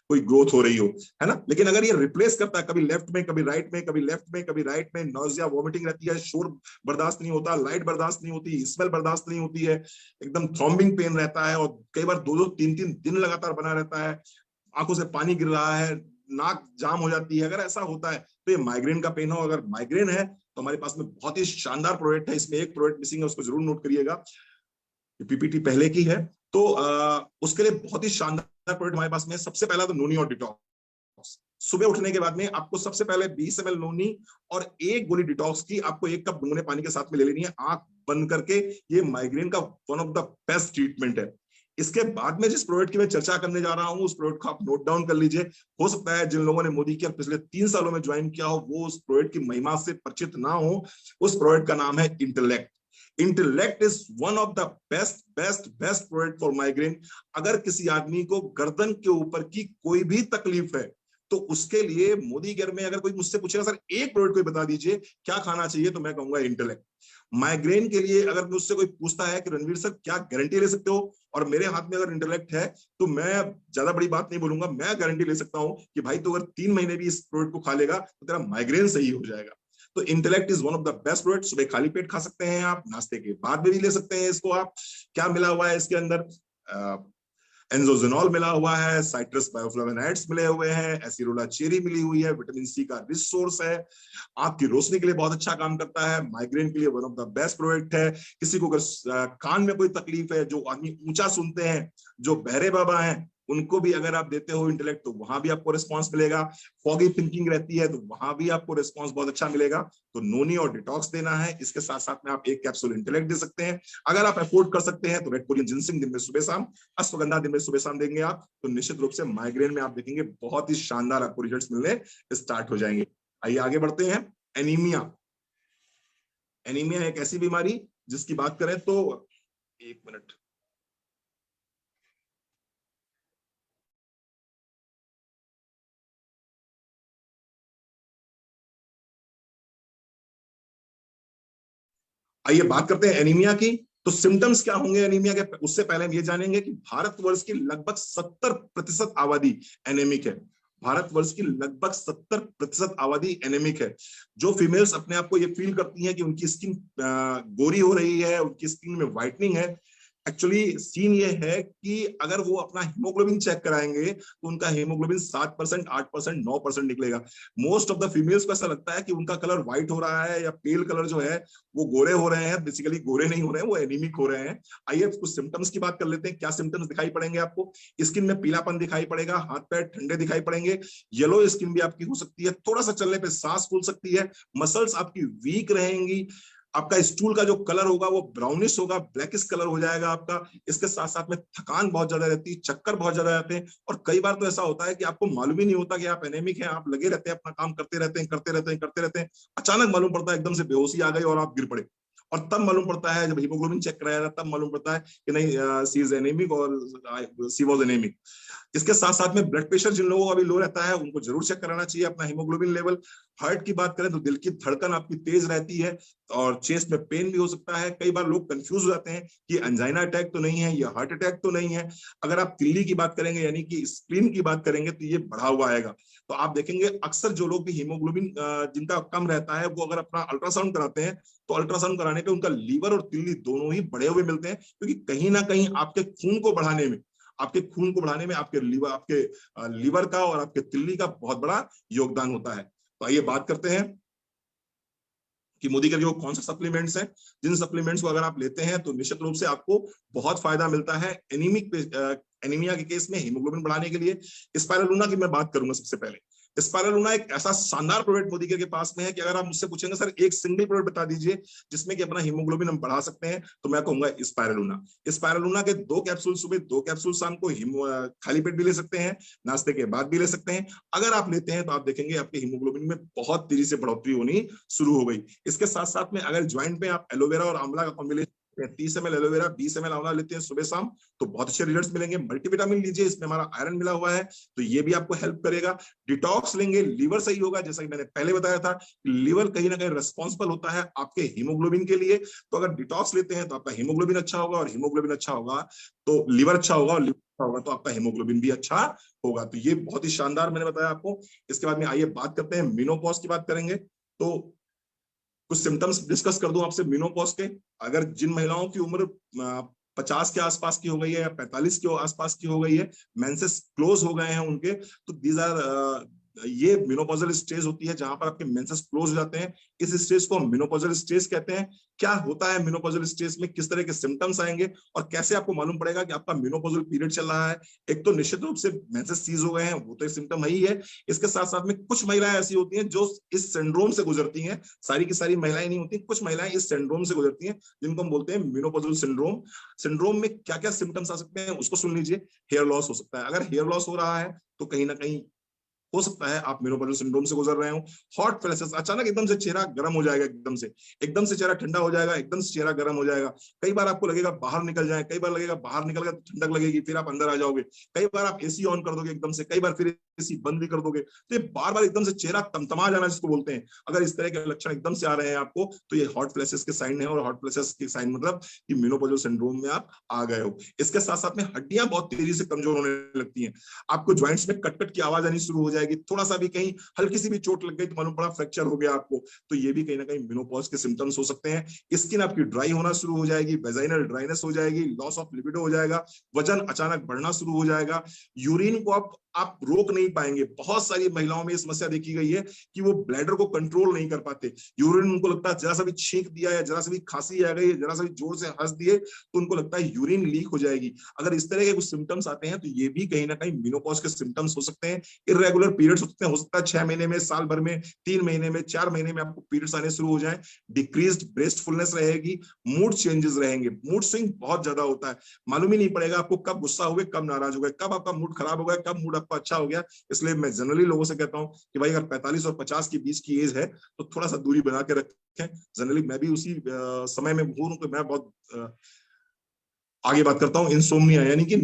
कोई ग्रोथ हो रही हो, है ना। लेकिन अगर ये रिप्लेस करता है कभी लेफ्ट में, कभी राइट में, कभी लेफ्ट में, कभी राइट में, नोजिया, वॉमिटिंग रहती है, शोर बर्दाश्त नहीं होता, लाइट बर्दाश्त नहीं होती, स्मेल बर्दाश्त नहीं होती है, एकदम थ्रॉम्बिंग पेन रहता है, और कई बार 2-2, 3-3 दिन लगातार बना रहता है, आंखों से पानी गिर रहा है, नाक जाम हो जाती है, अगर ऐसा होता है तो ये माइग्रेन का पेन हो। अगर माइग्रेन है तो हमारे पास में बहुत ही शानदार प्रोडक्ट है, इसमें एक प्रोडक्ट मिसिंग है, उसको जरूर नोट करिएगा, पीपीटी पहले की है तो उसके लिए बहुत ही शानदार प्रोडक्ट हमारे पास में। सबसे पहला तो नोनी और डिटॉक्स। सुबह उठने के बाद में आपको सबसे पहले 20 ml नोनी और 1 गोली डिटॉक्स की आपको 1 कप गुनगुने पानी के साथ में ले लेनी है, आंख बंद करके। ये माइग्रेन का one of the best treatment है। इसके बाद में जिस प्रोडक्ट की मैं चर्चा करने जा रहा हूं उस प्रोडक्ट को आप नोट डाउन कर लीजिए। हो सकता है जिन लोगों ने मोदी केयर पिछले 3 सालों में ज्वाइन किया हो वो उस प्रोडक्ट की महिमा से परिचित ना हो। उस प्रोडक्ट का नाम है intellect. Intellect is one of the best product for migraine. अगर किसी आदमी को गर्दन के ऊपर की कोई भी तकलीफ है तो उसके लिए मोदी केयर में अगर कोई मुझसे पूछेगा सर एक प्रोडक्ट कोई बता दीजिए क्या खाना चाहिए, तो मैं कहूंगा इंटेलेक्ट। माइग्रेन के लिए अगर मुझसे कोई पूछता है कि रणवीर सर क्या गारंटी ले सकते हो, और मेरे हाथ में अगर इंटेलेक्ट है तो मैं ज्यादा बड़ी बात नहीं बोलूंगा, मैं गारंटी ले सकता हूं कि भाई तो अगर 3 महीने भी इस प्रोडक्ट को खा लेगा तो तेरा माइग्रेन सही हो जाएगा। तो intellect is one of the best product. सुबह खाली पेट खा सकते हैं आप, नाश्ते के बाद में भी ले सकते हैं इसको आप। क्या मिला हुआ है इसके अंदर? एंजोजेनॉल मिला हुआ है, साइट्रस बायोफ्लावोनाइड्स मिले हुए हैं, एसिरोला चेरी मिली हुई है, विटामिन सी का रिच सोर्स है, आंख की रोशनी के लिए बहुत अच्छा काम करता है, माइग्रेन के लिए one of the best product है। किसी को अगर कान में कोई तकलीफ है, जो आदमी ऊंचा सुनते हैं, जो बहरे बाबा हैं, उनको भी अगर आप देते हो इंटेलेक्ट तो वहां भी आपको रिस्पांस मिलेगा। फॉगी थिंकिंग रहती है तो वहां भी आपको रिस्पांस बहुत अच्छा मिलेगा। तो नोनी और डिटॉक्स देना है, इसके साथ साथ में आप एक कैप्सूल इंटेलेक्ट दे सकते हैं। अगर आप अफोर्ड कर सकते हैं तो रेड कोरियन जिनसिंग दिन में सुबह शाम, अश्वगंधा दिन में सुबह शाम देंगे आप, तो निश्चित रूप से माइग्रेन में आप देखेंगे बहुत ही शानदार आपको रिजल्ट मिलने स्टार्ट हो जाएंगे। आइए आगे बढ़ते हैं। एनीमिया। एनीमिया एक ऐसी बीमारी जिसकी बात करें तो, एक मिनट, आइए बात करते हैं एनीमिया की। तो सिम्टम्स क्या होंगे एनीमिया के, उससे पहले हम ये जानेंगे कि भारतवर्ष की लगभग 70% आबादी एनेमिक है। भारतवर्ष की लगभग 70% आबादी एनेमिक है। जो फीमेल्स अपने आप को ये फील करती हैं कि उनकी स्किन गोरी हो रही है, उनकी स्किन में व्हाइटनिंग है, एक्चुअली सीन ये है कि अगर वो अपना हीमोग्लोबिन चेक कराएंगे तो उनका हीमोग्लोबिन 7%, 8%, 9% निकलेगा। मोस्ट ऑफ द फीमेल्स को ऐसा लगता है कि उनका कलर व्हाइट हो रहा है या पेल कलर जो है वो गोरे हो रहे हैं। बेसिकली गोरे नहीं हो रहे हैं, वो एनीमिक हो रहे हैं। आइए कुछ सिम्टम्स की बात कर लेते हैं। क्या सिम्टम्स दिखाई पड़ेंगे आपको? स्किन में पीलापन दिखाई पड़ेगा, हाथ पैर ठंडे दिखाई पड़ेंगे, येलो स्किन भी आपकी हो सकती है, थोड़ा सा चलने पे सांस फूल सकती है, मसल्स आपकी वीक रहेंगी, आपका स्टूल का जो कलर होगा वो ब्राउनिश होगा, ब्लैकिश कलर हो जाएगा आपका। इसके साथ साथ में थकान बहुत ज्यादा रहती है, चक्कर बहुत ज्यादा रहते हैं, और कई बार तो ऐसा होता है कि आपको मालूम ही नहीं होता कि आप एनेमिक हैं। आप लगे रहते हैं, अपना काम करते रहते हैं, करते रहते हैं, अचानक मालूम पड़ता है एकदम से बेहोशी आ गई और आप गिर पड़े। और तब मालूम पड़ता है, जब हीमोग्लोबिन चेक कराया तब मालूम पड़ता है कि नहीं, सी इज एनेमिक और सी वाज एनेमिक। इसके साथ साथ में ब्लड प्रेशर जिन लोगों का भी लो रहता है उनको जरूर चेक कराना चाहिए अपना हीमोग्लोबिन लेवल। हार्ट की बात करें तो दिल की धड़कन आपकी तेज रहती है और चेस्ट में पेन भी हो सकता है। कई बार लोग कंफ्यूज हो जाते हैं कि एंजाइना अटैक तो नहीं है, या हार्ट अटैक तो नहीं है। अगर आप तिल्ली की बात करेंगे यानी कि स्प्लीन की बात करेंगे तो ये बढ़ा हुआ आएगा। तो आप देखेंगे अक्सर जो लोग भी हीमोग्लोबिन जिनका कम रहता है वो अगर अपना अल्ट्रासाउंड कराते हैं तो अल्ट्रासाउंड कराने पे उनका लीवर और तिल्ली दोनों ही बढ़े हुए मिलते हैं, क्योंकि कहीं ना कहीं आपके खून को बढ़ाने में आपके लीवर का और आपके तिल्ली का बहुत बड़ा योगदान होता है। तो आइए बात करते हैं कि मोदी के जो कौन से सप्लीमेंट्स हैं, जिन सप्लीमेंट्स को अगर आप लेते हैं तो निश्चित रूप से आपको बहुत फायदा मिलता है एनीमिया के केस में हीमोग्लोबिन बढ़ाने के लिए। स्पाइरुलिना की मैं बात करूंगा सबसे पहले। स्पाइरुलिना एक ऐसा शानदार प्रोडक्ट मोदी के पास में है कि अगर आप मुझसे पूछेंगे सर एक सिंगल प्रोडक्ट बता दीजिए जिसमें कि अपना हीमोग्लोबिन हम बढ़ा सकते हैं, तो मैं कहूंगा स्पाइरुलिना के 2 कैप्सूल सुबह, 2 कैप्सूल शाम को खाली पेट भी ले सकते हैं, नाश्ते के बाद भी ले सकते हैं। अगर आप लेते हैं तो आप देखेंगे आपके हीमोग्लोबिन में बहुत तेजी से बढ़ोतरी होनी शुरू हो गई। इसके साथ साथ में अगर ज्वाइंट में आप एलोवेरा और आंवला का कॉम्बिनेशन 30 ml एलोवेरा 20 ml आंवला लेते हैं सुबह शाम तो बहुत अच्छे रिजल्ट्स मिलेंगे। मल्टीविटामिन लीजिए, इसमें हमारा आयरन मिला हुआ है तो ये भी आपको हेल्प करेगा। डिटॉक्स लेंगे, लीवर सही होगा, जैसा कि मैंने पहले बताया था लीवर कहीं ना कहीं रिस्पॉन्सिबल होता है आपके हीमोग्लोबिन के लिए। तो अगर डिटॉक्स लेते हैं तो आपका हीमोग्लोबिन अच्छा होगा, और हीमोग्लोबिन अच्छा होगा तो लीवर अच्छा होगा, और लीवर अच्छा होगा तो आपका हीमोग्लोबिन भी अच्छा होगा। तो ये बहुत ही शानदार मैंने बताया आपको। इसके बाद में आइए बात करते हैं मेनोपॉज की बात करेंगे। तो कुछ सिम्टम्स डिस्कस कर दूं आपसे मेनोपॉज के। अगर जिन महिलाओं की उम्र 50 के आसपास की हो गई है या 45 के आसपास की हो गई है, मेंसेस क्लोज हो गए हैं उनके, तो दीज आर ये मेनोपॉजल स्टेज होती है जहां पर आपके मेंसेस क्लोज हो जाते हैं। इस स्टेज को हम मेनोपॉजल स्टेज कहते हैं। क्या होता है मेनोपॉजल स्टेज में, किस तरह के सिम्टम्स आएंगे और कैसे आपको मालूम पड़ेगा कि आपका मेनोपॉजल पीरियड चल रहा है? एक तो निश्चित रूप से मेंसेस सीज हो गए हैं, वो तो एक सिम्टम है ही है। इसके साथ साथ में कुछ महिलाएं ऐसी होती हैं जो इस सिंड्रोम से गुजरती हैं, सारी की सारी महिलाएं नहीं होती, कुछ महिलाएं इस सिंड्रोम से गुजरती हैं जिनको हम बोलते हैं मेनोपॉजल सिंड्रोम। सिंड्रोम में क्या क्या सिम्टम्स आ सकते हैं उसको सुन लीजिए। हेयर लॉस हो सकता है, अगर हेयर लॉस हो रहा है तो कहीं ना कहीं हो सकता है आप मेनोपॉजल सिंड्रोम से गुजर रहे हो। हॉट फ्लैशेस, अचानक एकदम से चेहरा गर्म हो जाएगा, एकदम से चेहरा ठंडा हो जाएगा, एकदम से चेहरा गर्म हो जाएगा। कई बार आपको लगेगा बाहर निकल जाए, कई बार लगेगा बाहर निकल गया तो ठंडक लगेगी, फिर आप अंदर आ जाओगे। कई बार आप एसी ऑन कर दोगे एकदम से, कई बार फिर एसी बंद भी कर दोगे। तो ये बार बार एकदम से चेहरा तमतमा जाना जिसको बोलते हैं, अगर इस तरह के लक्षण एकदम से आ रहे हैं आपको तो ये हॉट फ्लैशेस के साइन है। और हॉट फ्लैशेस के साइन मतलब कि मेनोपॉजल सिंड्रोम में आप आ गए हो। इसके साथ साथ में हड्डियां बहुत तेजी से कमजोर होने लगती हैं, आपको ज्वाइंट्स में कट कट की आवाज आनी शुरू हो जाएगी, थोड़ा सा भी कहीं हल्की सी भी चोट लग गई तो मालूम पड़ा फ्रैक्चर हो गया आपको, तो ये भी कहीं ना कहीं मेनोपॉज के सिम्टम्स हो सकते हैं। स्किन आपकी ड्राई होना शुरू हो जाएगी, वेजाइनल ड्राइनेस हो जाएगी, लॉस ऑफ लिबिडो हो जाएगा, वजन अचानक बढ़ना शुरू हो जाएगा, यूरिन को आप रोक नहीं पाएंगे। बहुत सारी महिलाओं में ये समस्या देखी गई है कि वो ब्लैडर को कंट्रोल नहीं कर पाते, यूरिन उनको लगता है जरा सा भी छींक दिया या जरा सा भी खांसी आ गई, जरा सा भी जोर से हंस दिए तो उनको लगता है यूरिन लीक हो जाएगी। अगर इस तरह के कुछ सिम्टम्स आते हैं तो ये भी कहीं ना कहीं मेनोपॉज के सिम्टम्स हो सकते हैं। इर्रेगुलर पीरियड्स हो सकता है 6 महीने में, साल भर में, 3 महीने में, 4 महीने में आपको पीरियड्स आने शुरू हो जाए, डिक्रीज्ड ब्रेस्टफुलनेस रहेगी, मूड चेंजेस रहेंगे, मूड स्विंग बहुत ज्यादा होता है, मालूम ही नहीं पड़ेगा आपको कब गुस्सा हो गए, कब नाराज हो गए, कब आपका मूड खराब हो गया, कब मूड आपका अच्छा हो गया। इसलिए मैं जनरली लोगों से कहता हूं कि भाई अगर 45 और 50 के बीच की एज है तो थोड़ा सा दूरी बना के रखें। जनरली मैं भी उसी समय में हूं, तो मैं बहुत आगे बात करता हूं। इंसोम्निया यानी कि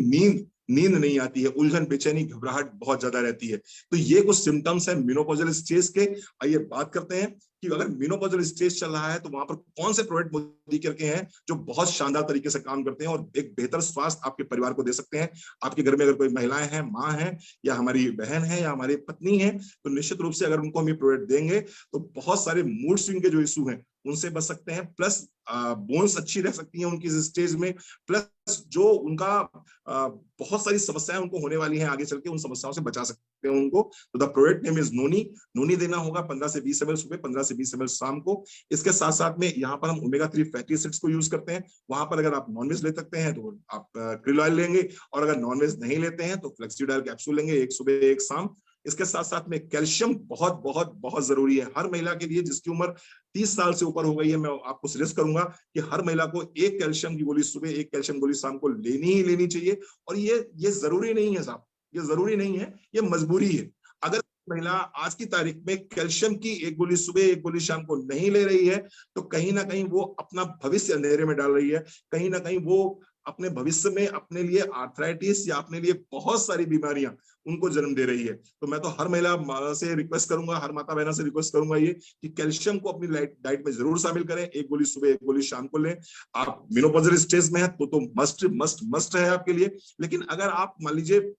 नींद नहीं आती है, उलझन, बेचैनी, घबराहट बहुत ज्यादा रहती है। तो ये कुछ सिम्टम्स है मेनोपॉजल स्टेज के। आइए बात करते हैं कि अगर मेनोपॉजल स्टेज चल रहा है तो वहां पर कौन से प्रोडक्ट मोदी केयर के हैं जो बहुत शानदार तरीके से काम करते हैं और एक बेहतर स्वास्थ्य आपके परिवार को दे सकते हैं। आपके घर में अगर कोई महिलाएं हैं, माँ है या हमारी बहन है या हमारी पत्नी है, तो निश्चित रूप से अगर उनको हम ये प्रोडक्ट देंगे तो बहुत सारे मूड स्विंग के जो इशू हैं उनसे बच सकते हैं, प्लस बोन्स अच्छी रह सकती हैं उनकी स्टेज में, प्लस जो उनका बहुत सारी समस्याएं उनको होने वाली हैं आगे चल के, उन समस्याओं से बचा सकते हैं उनको। तो द प्रोडक्ट नेम इज नोनी। नोनी देना होगा 15 से 20 ml सुबह, 15 से 20 ml शाम को। इसके साथ साथ में यहाँ पर हम ओमेगा 3 फैटी एसिड्स को यूज करते हैं। वहां पर अगर आप नॉनवेज ले सकते हैं तो आप krill ऑयल लेंगे, और अगर नॉनवेज नहीं लेते हैं तो फ्लेक्सीडाइल कैप्सूल लेंगे, एक सुबह एक शाम। इसके साथ साथ में कैल्शियम बहुत बहुत बहुत जरूरी है हर महिला के लिए जिसकी उम्र 30 साल से ऊपर हो गई है। मैं आपको सजेस्ट करूंगा कि हर महिला को एक कैल्शियम की गोली सुबह, एक कैल्शियम गोली शाम को लेनी ही लेनी चाहिए। और ये जरूरी नहीं है साहब, ये जरूरी नहीं है, ये मजबूरी है। अगर महिला आज की तारीख में कैल्शियम की एक गोली सुबह, एक गोली शाम को नहीं ले रही है तो कहीं ना कहीं वो अपना भविष्य अंधेरे में डाल रही है। कहीं ना कहीं वो अपने भविष्य में अपने लिए आर्थराइटिस या अपने लिए बहुत सारी बीमारियां उनको जन्म दे रही है। तो मैं तो हर महिला से रिक्वेस्ट करूंगा, हर माता बहना से रिक्वेस्ट करूंगा ये कि कैल्शियम को अपनी डाइट में जरूर शामिल करें। एक गोली सुबह, एक गोली शाम को लें। आप मेनोपॉजल स्टेज में है तो मस्ट मस्ट मस्ट है आपके लिए। लेकिन अगर आप मान लीजिए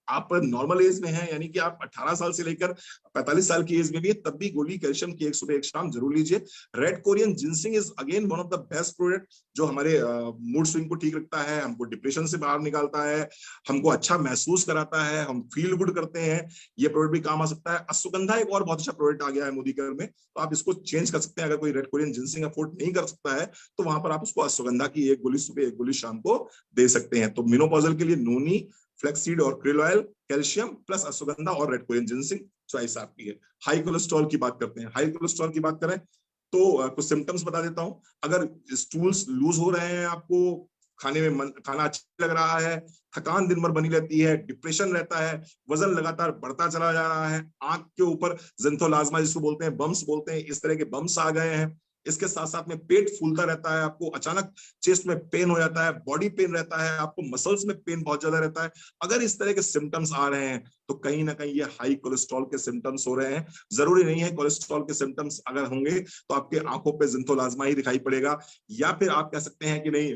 आप नॉर्मल एज में हैं, यानी कि आप 18 साल से लेकर 45 साल की एज में भी है, तब भी गोली कैल्शियम की एक सुबह एक शाम जरूर लीजिए। Red Korean ginseng is again one of the best product जो हमारे मूड स्विंग को ठीक रखता है, हमको डिप्रेशन से बाहर निकालता है, हमको अच्छा महसूस कराता है, हम फील गुड करते हैं। ये प्रोडक्ट भी काम आ सकता है। अश्वगंधा एक और बहुत अच्छा प्रोडक्ट आ गया है मोदी केयर में, तो आप इसको चेंज कर सकते हैं। अगर कोई रेड कोरियन जिंसिंग अफोर्ड नहीं कर सकता है तो वहां पर आप उसको अश्वगंधा की एक गोली सुबह, एक गोली शाम को दे सकते हैं। तो मेनोपॉजल के लिए नोनी, फ्लैक्सीड और krill oil, calcium plus ashwagandha और रेड कोरियन जिंसिंग चॉइस आपकी है। हाई कोलेस्ट्रॉल की बात करते हैं। हाई कोलेस्ट्रॉल की बात करें तो कुछ सिम्टम्स बता देता हूं। अगर स्टूल्स लूज हो रहे हैं, आपको खाने में खाना अच्छा लग रहा है, थकान दिन भर बनी रहती है, डिप्रेशन रहता है, वजन लगातार बढ़ता चला जा रहा है, आंख के ऊपर ज़ेंथोलाज्मा जिसको बोलते हैं, बम्स बोलते हैं, इस तरह के बम्स आ गए हैं। इसके साथ साथ में पेट फूलता रहता है, आपको अचानक चेस्ट में पेन हो जाता है, बॉडी पेन रहता है, आपको मसल्स में पेन बहुत ज्यादा रहता है। अगर इस तरह के सिम्टम्स आ रहे हैं तो कहीं ना कहीं ये हाई कोलेस्ट्रॉल के सिम्टम्स हो रहे हैं। जरूरी नहीं है कोलेस्ट्रॉल के सिम्टम्स अगर होंगे तो आपके आंखों पे ज़ेंथोलाज्मा ही दिखाई पड़ेगा, या फिर आप कह सकते हैं कि नहीं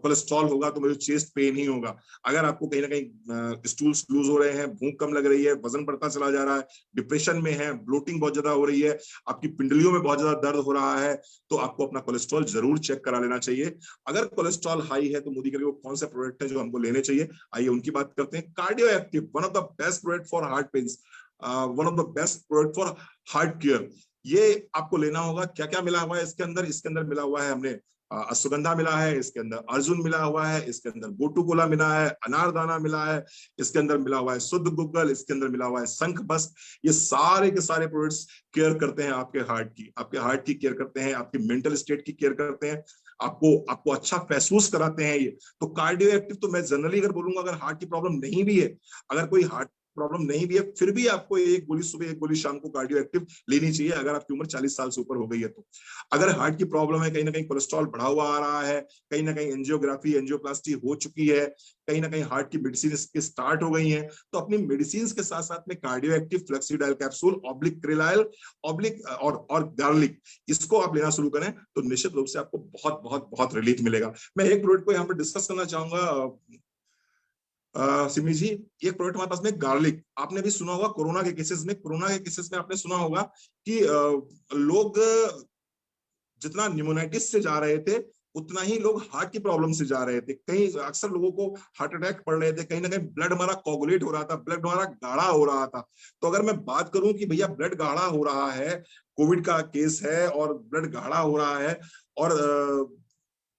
कोलेस्ट्रॉल होगा तो मुझे चेस्ट पेन ही होगा। अगर आपको कहीं ना कहीं स्टूल्स लूज हो रहे हैं, भूख कम लग रही है, वजन बढ़ता चला जा रहा है, डिप्रेशन में है, ब्लोटिंग बहुत ज्यादा हो रही है, आपकी पिंडलियों में बहुत ज्यादा दर्द हो रहा है, तो आपको अपना कोलेस्ट्रॉल जरूर चेक करा लेना चाहिए। अगर कोलेस्ट्रॉल हाई है तो मोदी केयर के कौन से प्रोडक्ट है जो हमको लेने चाहिए, आइए उनकी बात करते हैं। Cardio active, one of the best product for heart pains, one of the best product for heart care. ये आपको लेना होगा। क्या क्या मिला हुआ है इसके अंदर? इसके अंदर मिला हुआ है हमने अश्वगंधा मिला है, इसके अंदर अर्जुन मिला हुआ है, इसके अंदर बोटुकोला मिला है, अनारदाना मिला है, इसके अंदर मिला हुआ है शुद्ध गुग्गल, इसके अंदर मिला हुआ है शंख बस। ये सारे के सारे प्रोडक्ट्स केयर करते हैं आपके हार्ट की केयर करते हैं, आपकी मेंटल स्टेट की केयर करते हैं, आपको अच्छा महसूस कराते हैं ये। तो कार्डियो एक्टिव तो मैं जनरली अगर बोलूंगा, अगर हार्ट की प्रॉब्लम नहीं भी है, अगर कोई हार्ट प्रॉब्लम नहीं भी है, फिर भी आपको एक गोली सुबह, एक गोली शाम को कार्डियो एक्टिव लेनी चाहिए अगर आपकी उम्र 40 साल से ऊपर हो गई है तो। अगर हार्ट की प्रॉब्लम है, कहीं ना कहीं कोलेस्ट्रॉल बढ़ा हुआ आ रहा है, कहीं ना कहीं एंजियोग्राफी, एंजियोप्लास्टी हो चुकी है, कहीं ना कहीं हार्ट की मेडिसिन स्टार्ट हो गई है, तो अपनी मेडिसिन के साथ साथ में cardio active, Flexidyl capsule, oblique krill oil, oblique और गार्लिक, इसको आप लेना शुरू करें तो निश्चित रूप से आपको बहुत बहुत बहुत रिलीफ मिलेगा। मैं एक प्रोडक्ट को यहाँ पर डिस्कस करना चाहूंगा। सिमी जी, एक प्रोडक्ट हमारे पास में गार्लिक, आपने भी सुना होगा कोरोना के केसेस में आपने सुना होगा कि लोग जितना न्यूमोनाइटिस से जा रहे थे उतना ही लोग हार्ट की प्रॉब्लम से जा रहे थे। कहीं अक्सर लोगों को हार्ट अटैक पड़ रहे थे, कहीं ना कहीं ब्लड हमारा कोगुलेट हो रहा था, ब्लड हमारा गाढ़ा हो रहा था। तो अगर मैं बात करूं कि भैया ब्लड गाढ़ा हो रहा है, कोविड का केस है और ब्लड गाढ़ा हो रहा है, और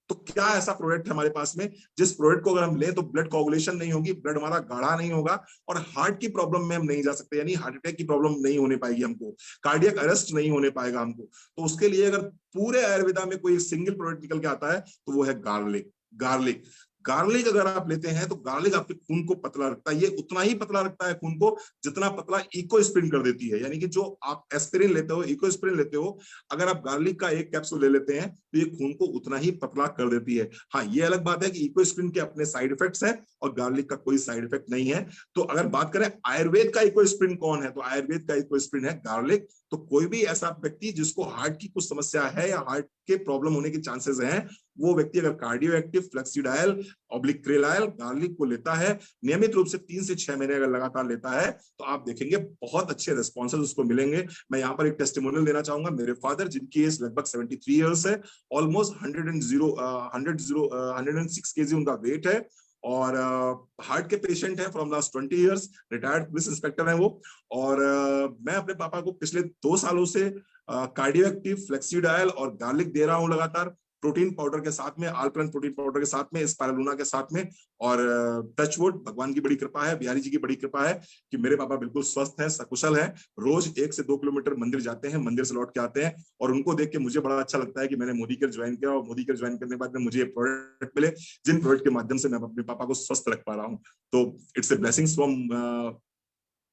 तो क्या ऐसा प्रोडक्ट है हमारे पास में जिस प्रोडक्ट को अगर हम लें तो ब्लड कोगुलेशन नहीं होगी, ब्लड हमारा गाढ़ा नहीं होगा और हार्ट की प्रॉब्लम में हम नहीं जा सकते, यानी हार्ट अटैक की प्रॉब्लम नहीं होने पाएगी हमको, कार्डियक अरेस्ट नहीं होने पाएगा हमको। तो उसके लिए अगर पूरे आयुर्वेदा में कोई सिंगल प्रोडक्ट निकल के आता है तो वो है गार्लिक। गार्लिक गार्लिक अगर आप लेते हैं तो गार्लिक आपके खून को पतला रखता है, ये उतना ही पतला रखता है खून को जितना पतला इकोस्प्रिन कर देती है। यानी कि जो आप एस्पिरिन लेते हो, इकोस्प्रिन लेते हो, अगर आप गार्लिक का एक कैप्सूल ले लेते हैं तो ये खून को उतना ही पतला कर देती है। हाँ, ये अलग बात है कि इकोस्प्रिन के अपने साइड इफेक्ट्स हैं और गार्लिक का कोई साइड इफेक्ट नहीं है। तो अगर बात करें आयुर्वेद का इकोस्प्रिन कौन है, तो आयुर्वेद का इकोस्प्रिन है गार्लिक। तो कोई भी ऐसा व्यक्ति जिसको हार्ट की कुछ समस्या है या हार्ट के प्रॉब्लम होने के चांसेस हैं, वो व्यक्ति अगर कार्डियो एक्टिव फ्लेक्सीडाइल ऑब्लिक्रेलाइल गार्लिक को लेता है नियमित रूप से 3 से 6 महीने अगर लगातार लेता है तो आप देखेंगे बहुत अच्छे रिस्पॉन्सेज उसको मिलेंगे। मैं यहाँ पर एक टेस्टिमोनियल देना चाहूंगा। मेरे फादर, जिनकी एज लगभग 73 ईयर्स है, ऑलमोस्ट 106 केजी उनका वेट है और हार्ट के पेशेंट है from last 20 years, retired police inspector हैं वो। और मैं अपने पापा को पिछले 2 सालों से कार्डियो एक्टिव फ्लेक्सीडाइल और गार्लिक दे रहा हूं लगातार, प्रोटीन पाउडर के साथ में, आल्प्लन प्रोटीन पाउडर के साथ में, स्पाइरुलिना के साथ में। और टचवुड, भगवान की बड़ी कृपा है, बिहारी जी की बड़ी कृपा है कि मेरे पापा बिल्कुल स्वस्थ हैं, सकुशल हैं। रोज 1 से 2 किलोमीटर मंदिर जाते हैं, मंदिर से लौट के आते हैं और उनको देख के मुझे बड़ा अच्छा लगता है कि मैंने मोदी केयर ज्वाइन किया और मोदी केयर ज्वाइन करने के बाद में मुझे ये प्रोडक्ट मिले जिन प्रोडक्ट के माध्यम से मैं अपने पापा को स्वस्थ रख पा रहा हूँ। तो it's a blessings from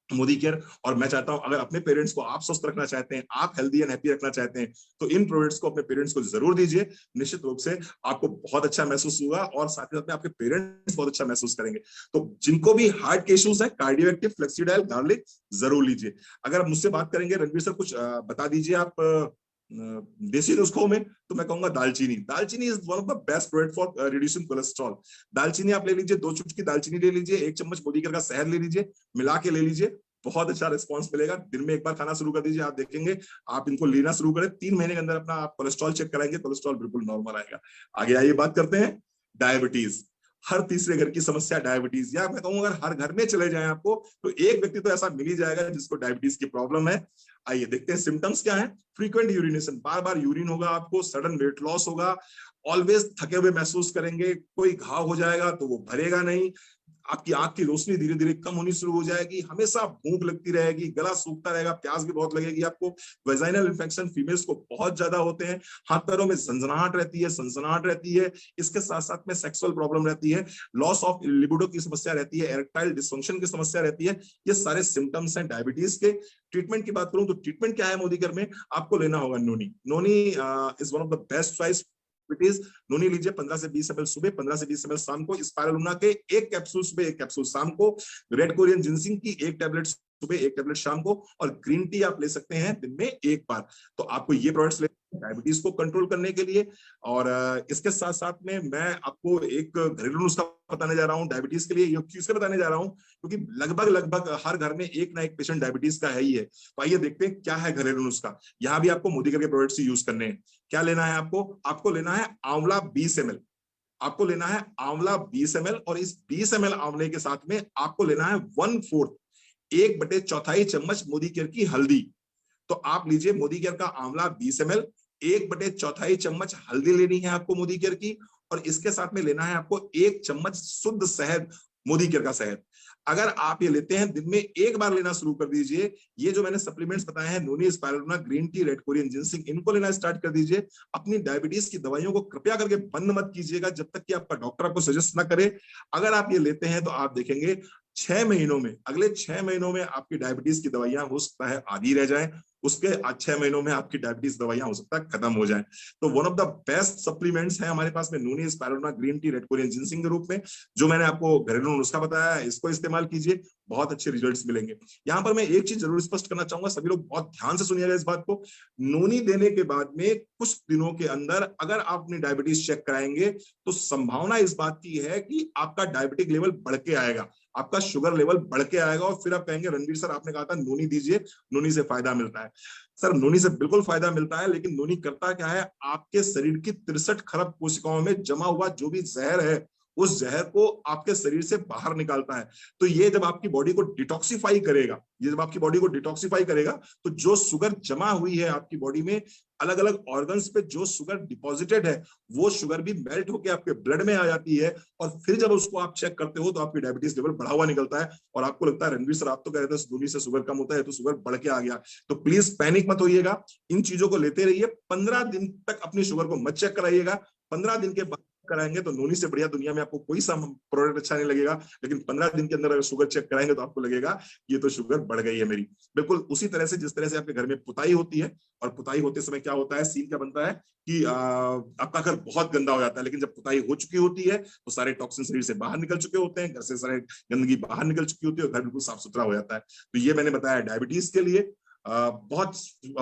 Modi care. और मैं चाहता हूं अगर अपने पेरेंट्स को आप स्वस्थ रखना चाहते हैं, आप हेल्दी एंड हैप्पी रखना चाहते हैं, तो इन प्रोडक्ट्स को अपने पेरेंट्स को जरूर दीजिए। निश्चित रूप से आपको बहुत अच्छा महसूस होगा और साथ ही साथ में आपके पेरेंट्स बहुत अच्छा महसूस करेंगे। तो जिनको भी हार्ट के इश्यूज है, कार्डियो एक्टिव फ्लेक्सीडाइल गार्लिक जरूर लीजिए। अगर आप मुझसे बात करेंगे रणवीर सर, कुछ बता दीजिए आप देसी नुस्खों में, तो मैं कहूंगा दालचीनी। दालचीनी is one of the best product for reducing cholesterol. दालचीनी आप ले लीजिए, 2 चुटकी दालचीनी ले लीजिए, 1 चम्मच मोदी केयर का शहद ले लीजिए, मिला के ले लीजिए, बहुत अच्छा रिस्पांस मिलेगा। दिन में 1 बार खाना शुरू कर दीजिए, आप देखेंगे आप इनको लेना शुरू करें, 3 महीने के अंदर अपना आप कोलेस्ट्रॉल चेक कराएंगे, कोलेस्ट्रॉल बिल्कुल नॉर्मल आएगा। आगे आइए बात करते हैं डायबिटीज। हर तीसरे घर की समस्या डायबिटीज, या मैं कहूंगा अगर हर घर में चले जाएं आपको तो एक व्यक्ति तो ऐसा मिल ही जाएगा जिसको डायबिटीज की प्रॉब्लम है। आइए देखते हैं सिम्टम्स क्या है। फ्रीक्वेंट यूरिनेशन, बार बार यूरिन होगा आपको, सडन वेट लॉस होगा, ऑलवेज थके हुए महसूस करेंगे, कोई घाव हो जाएगा तो वो भरेगा नहीं, आपकी आंख की रोशनी धीरे धीरे कम होनी शुरू हो जाएगी, हमेशा भूख लगती रहेगी, गला सूखता रहेगा, प्यास भी बहुत लगेगी आपको। वेजाइनल इन्फेक्शन फीमेल्स को बहुत ज्यादा होते हैं, हाथ पैरों में झंझनाहट रहती है, सनसनाहट रहती है, इसके साथ साथ में सेक्सुअल प्रॉब्लम रहती है, लॉस ऑफ लिबिडो की समस्या रहती है, इरेक्टाइल डिसफंक्शन की समस्या रहती है। ये सारे सिम्टम्स हैं डायबिटीज के। ट्रीटमेंट की बात करूं तो ट्रीटमेंट क्या है मोदी केयर में, आपको लेना होगा noni. Noni is one of the best choice. Noni लीजिए 15 से 20 ml सुबह, 15 से 20 ml शाम को। स्पाइरुलिना के 1 कैप्सूल सुबह, 1 कैप्सूल शाम को। रेड कोरियन जिंसिंग की 1 टैबलेट सुबह, 1 टैबलेट शाम को। और ग्रीन टी आप ले सकते हैं दिन में 1 बार। तो आपको ये प्रोडक्ट्स डायबिटीज को कंट्रोल करने के लिए। और इसके साथ साथ में मैं आपको एक घरेलू नुस्खा बताने जा रहा हूं डायबिटीज के लिए। ये किसके बताने जा रहा हूं, क्योंकि लगभग हर घर में एक ना एक पेशेंट डायबिटीज का है ही है। तो आइए देखते हैं क्या है घरेलू नुस्खा। यहाँ भी आपको मोदी केयर के प्रोडक्ट्स यूज करने हैं। क्या लेना है आपको लेना है आंवला 20 ml। आपको लेना है आंवला 20 ml और इस 20 ml आंवले के साथ में आपको लेना है 1/4, 1/4 चम्मच मोदी केयर की हल्दी। तो आप लीजिए मोदी केयर का आंवला 20 ml, 1/4 चम्मच हल्दी लेनी है आपको मोदी केयर की, और इसके साथ में लेना है आपको 1 चम्मच शुद्ध शहद, मोदी केयर का शहद। अगर आप ये लेते हैं दिन में 1 बार लेना शुरू कर दीजिए। ये जो मैंने सप्लीमेंट्स बताए हैं, noni, spirulina, green tea, red Korean ginseng, इनको लेना स्टार्ट कर दीजिए। अपनी डायबिटीज की दवाइयों को कृपया करके बंद मत कीजिएगा जब तक कि आपका डॉक्टर आपको सजेस्ट ना करे। अगर आप ये लेते हैं तो आप देखेंगे 6 महीनों में, अगले 6 महीनों में आपकी डायबिटीज की दवाइयां हो सकता है आधी रह जाए, उसके 6 महीनों में आपकी डायबिटीज दवाइयां हो सकता है खत्म हो जाए। तो one of the best supplements है हमारे पास में noni spirulina green tea red Korean ginseng के रूप में, जो मैंने आपको घरेलू नुस्खा बताया है, इसको इस्तेमाल कीजिए, बहुत अच्छे रिजल्ट्स मिलेंगे। यहाँ पर मैं एक चीज जरूर स्पष्ट करना चाहूंगा, सभी लोग बहुत ध्यान से सुनिएगा इस बात को। नूनी देने के बाद में कुछ दिनों के अंदर अगर आप अपनी डायबिटीज चेक कराएंगे तो संभावना इस बात की है कि आपका डायबिटिक लेवल बढ़ के आएगा, आपका शुगर लेवल बढ़ के आएगा, और फिर आप कहेंगे रणवीर सर आपने कहा था नूनी दीजिए, नूनी से फायदा मिलता है। सर नूनी से बिल्कुल फायदा मिलता है, लेकिन नूनी करता क्या है, आपके शरीर की 63 खरब कोशिकाओं में जमा हुआ जो भी जहर है उस जहर को आपके शरीर से बाहर निकालता है। तो ये जब आपकी बॉडी को डिटॉक्सिफाई करेगा, ये जब आपकी बॉडी को डिटॉक्सिफाई करेगा, तो जो शुगर जमा हुई है आपकी बॉडी में, अलग अलग ऑर्गन्स पे जो शुगर डिपॉजिटेड है, वो शुगर भी मेल्ट होकर आपके ब्लड में आ जाती है, और फिर जब उसको आप चेक करते हो तो आपकी डायबिटीज लेवल बढ़ा हुआ निकलता है, और आपको लगता है रणवीर सर आप तो कह रहे थे दूनी से शुगर कम होता है, तो शुगर बढ़ के आ गया। तो प्लीज पैनिक मत होइएगा, इन चीजों को लेते रहिए, 15 दिन तक अपनी शुगर को मत चेक कराइएगा। 15 दिन के बाद कराएंगे तो नूनी से बढ़िया दुनिया में आपको कोई सा प्रोडक्ट अच्छा नहीं लगेगा, लेकिन 15 दिन के अंदर अगर शुगर चेक कराएंगे तो आपको लगेगा ये तो शुगर बढ़ गई है मेरी। बिल्कुल उसी तरह से जिस तरह से आपके घर में पुताई होती है, और पुताई होते समय क्या होता है, सीन क्या बनता है कि आपका घर बहुत गंदा हो जाता है, लेकिन जब पुताई हो चुकी होती है तो सारे टॉक्सिन शरीर से बाहर निकल चुके होते हैं, घर से सारे गंदगी बाहर निकल चुकी होती है, और घर बिल्कुल साफ सुथरा हो जाता है। तो ये मैंने बताया डायबिटीज के लिए। बहुत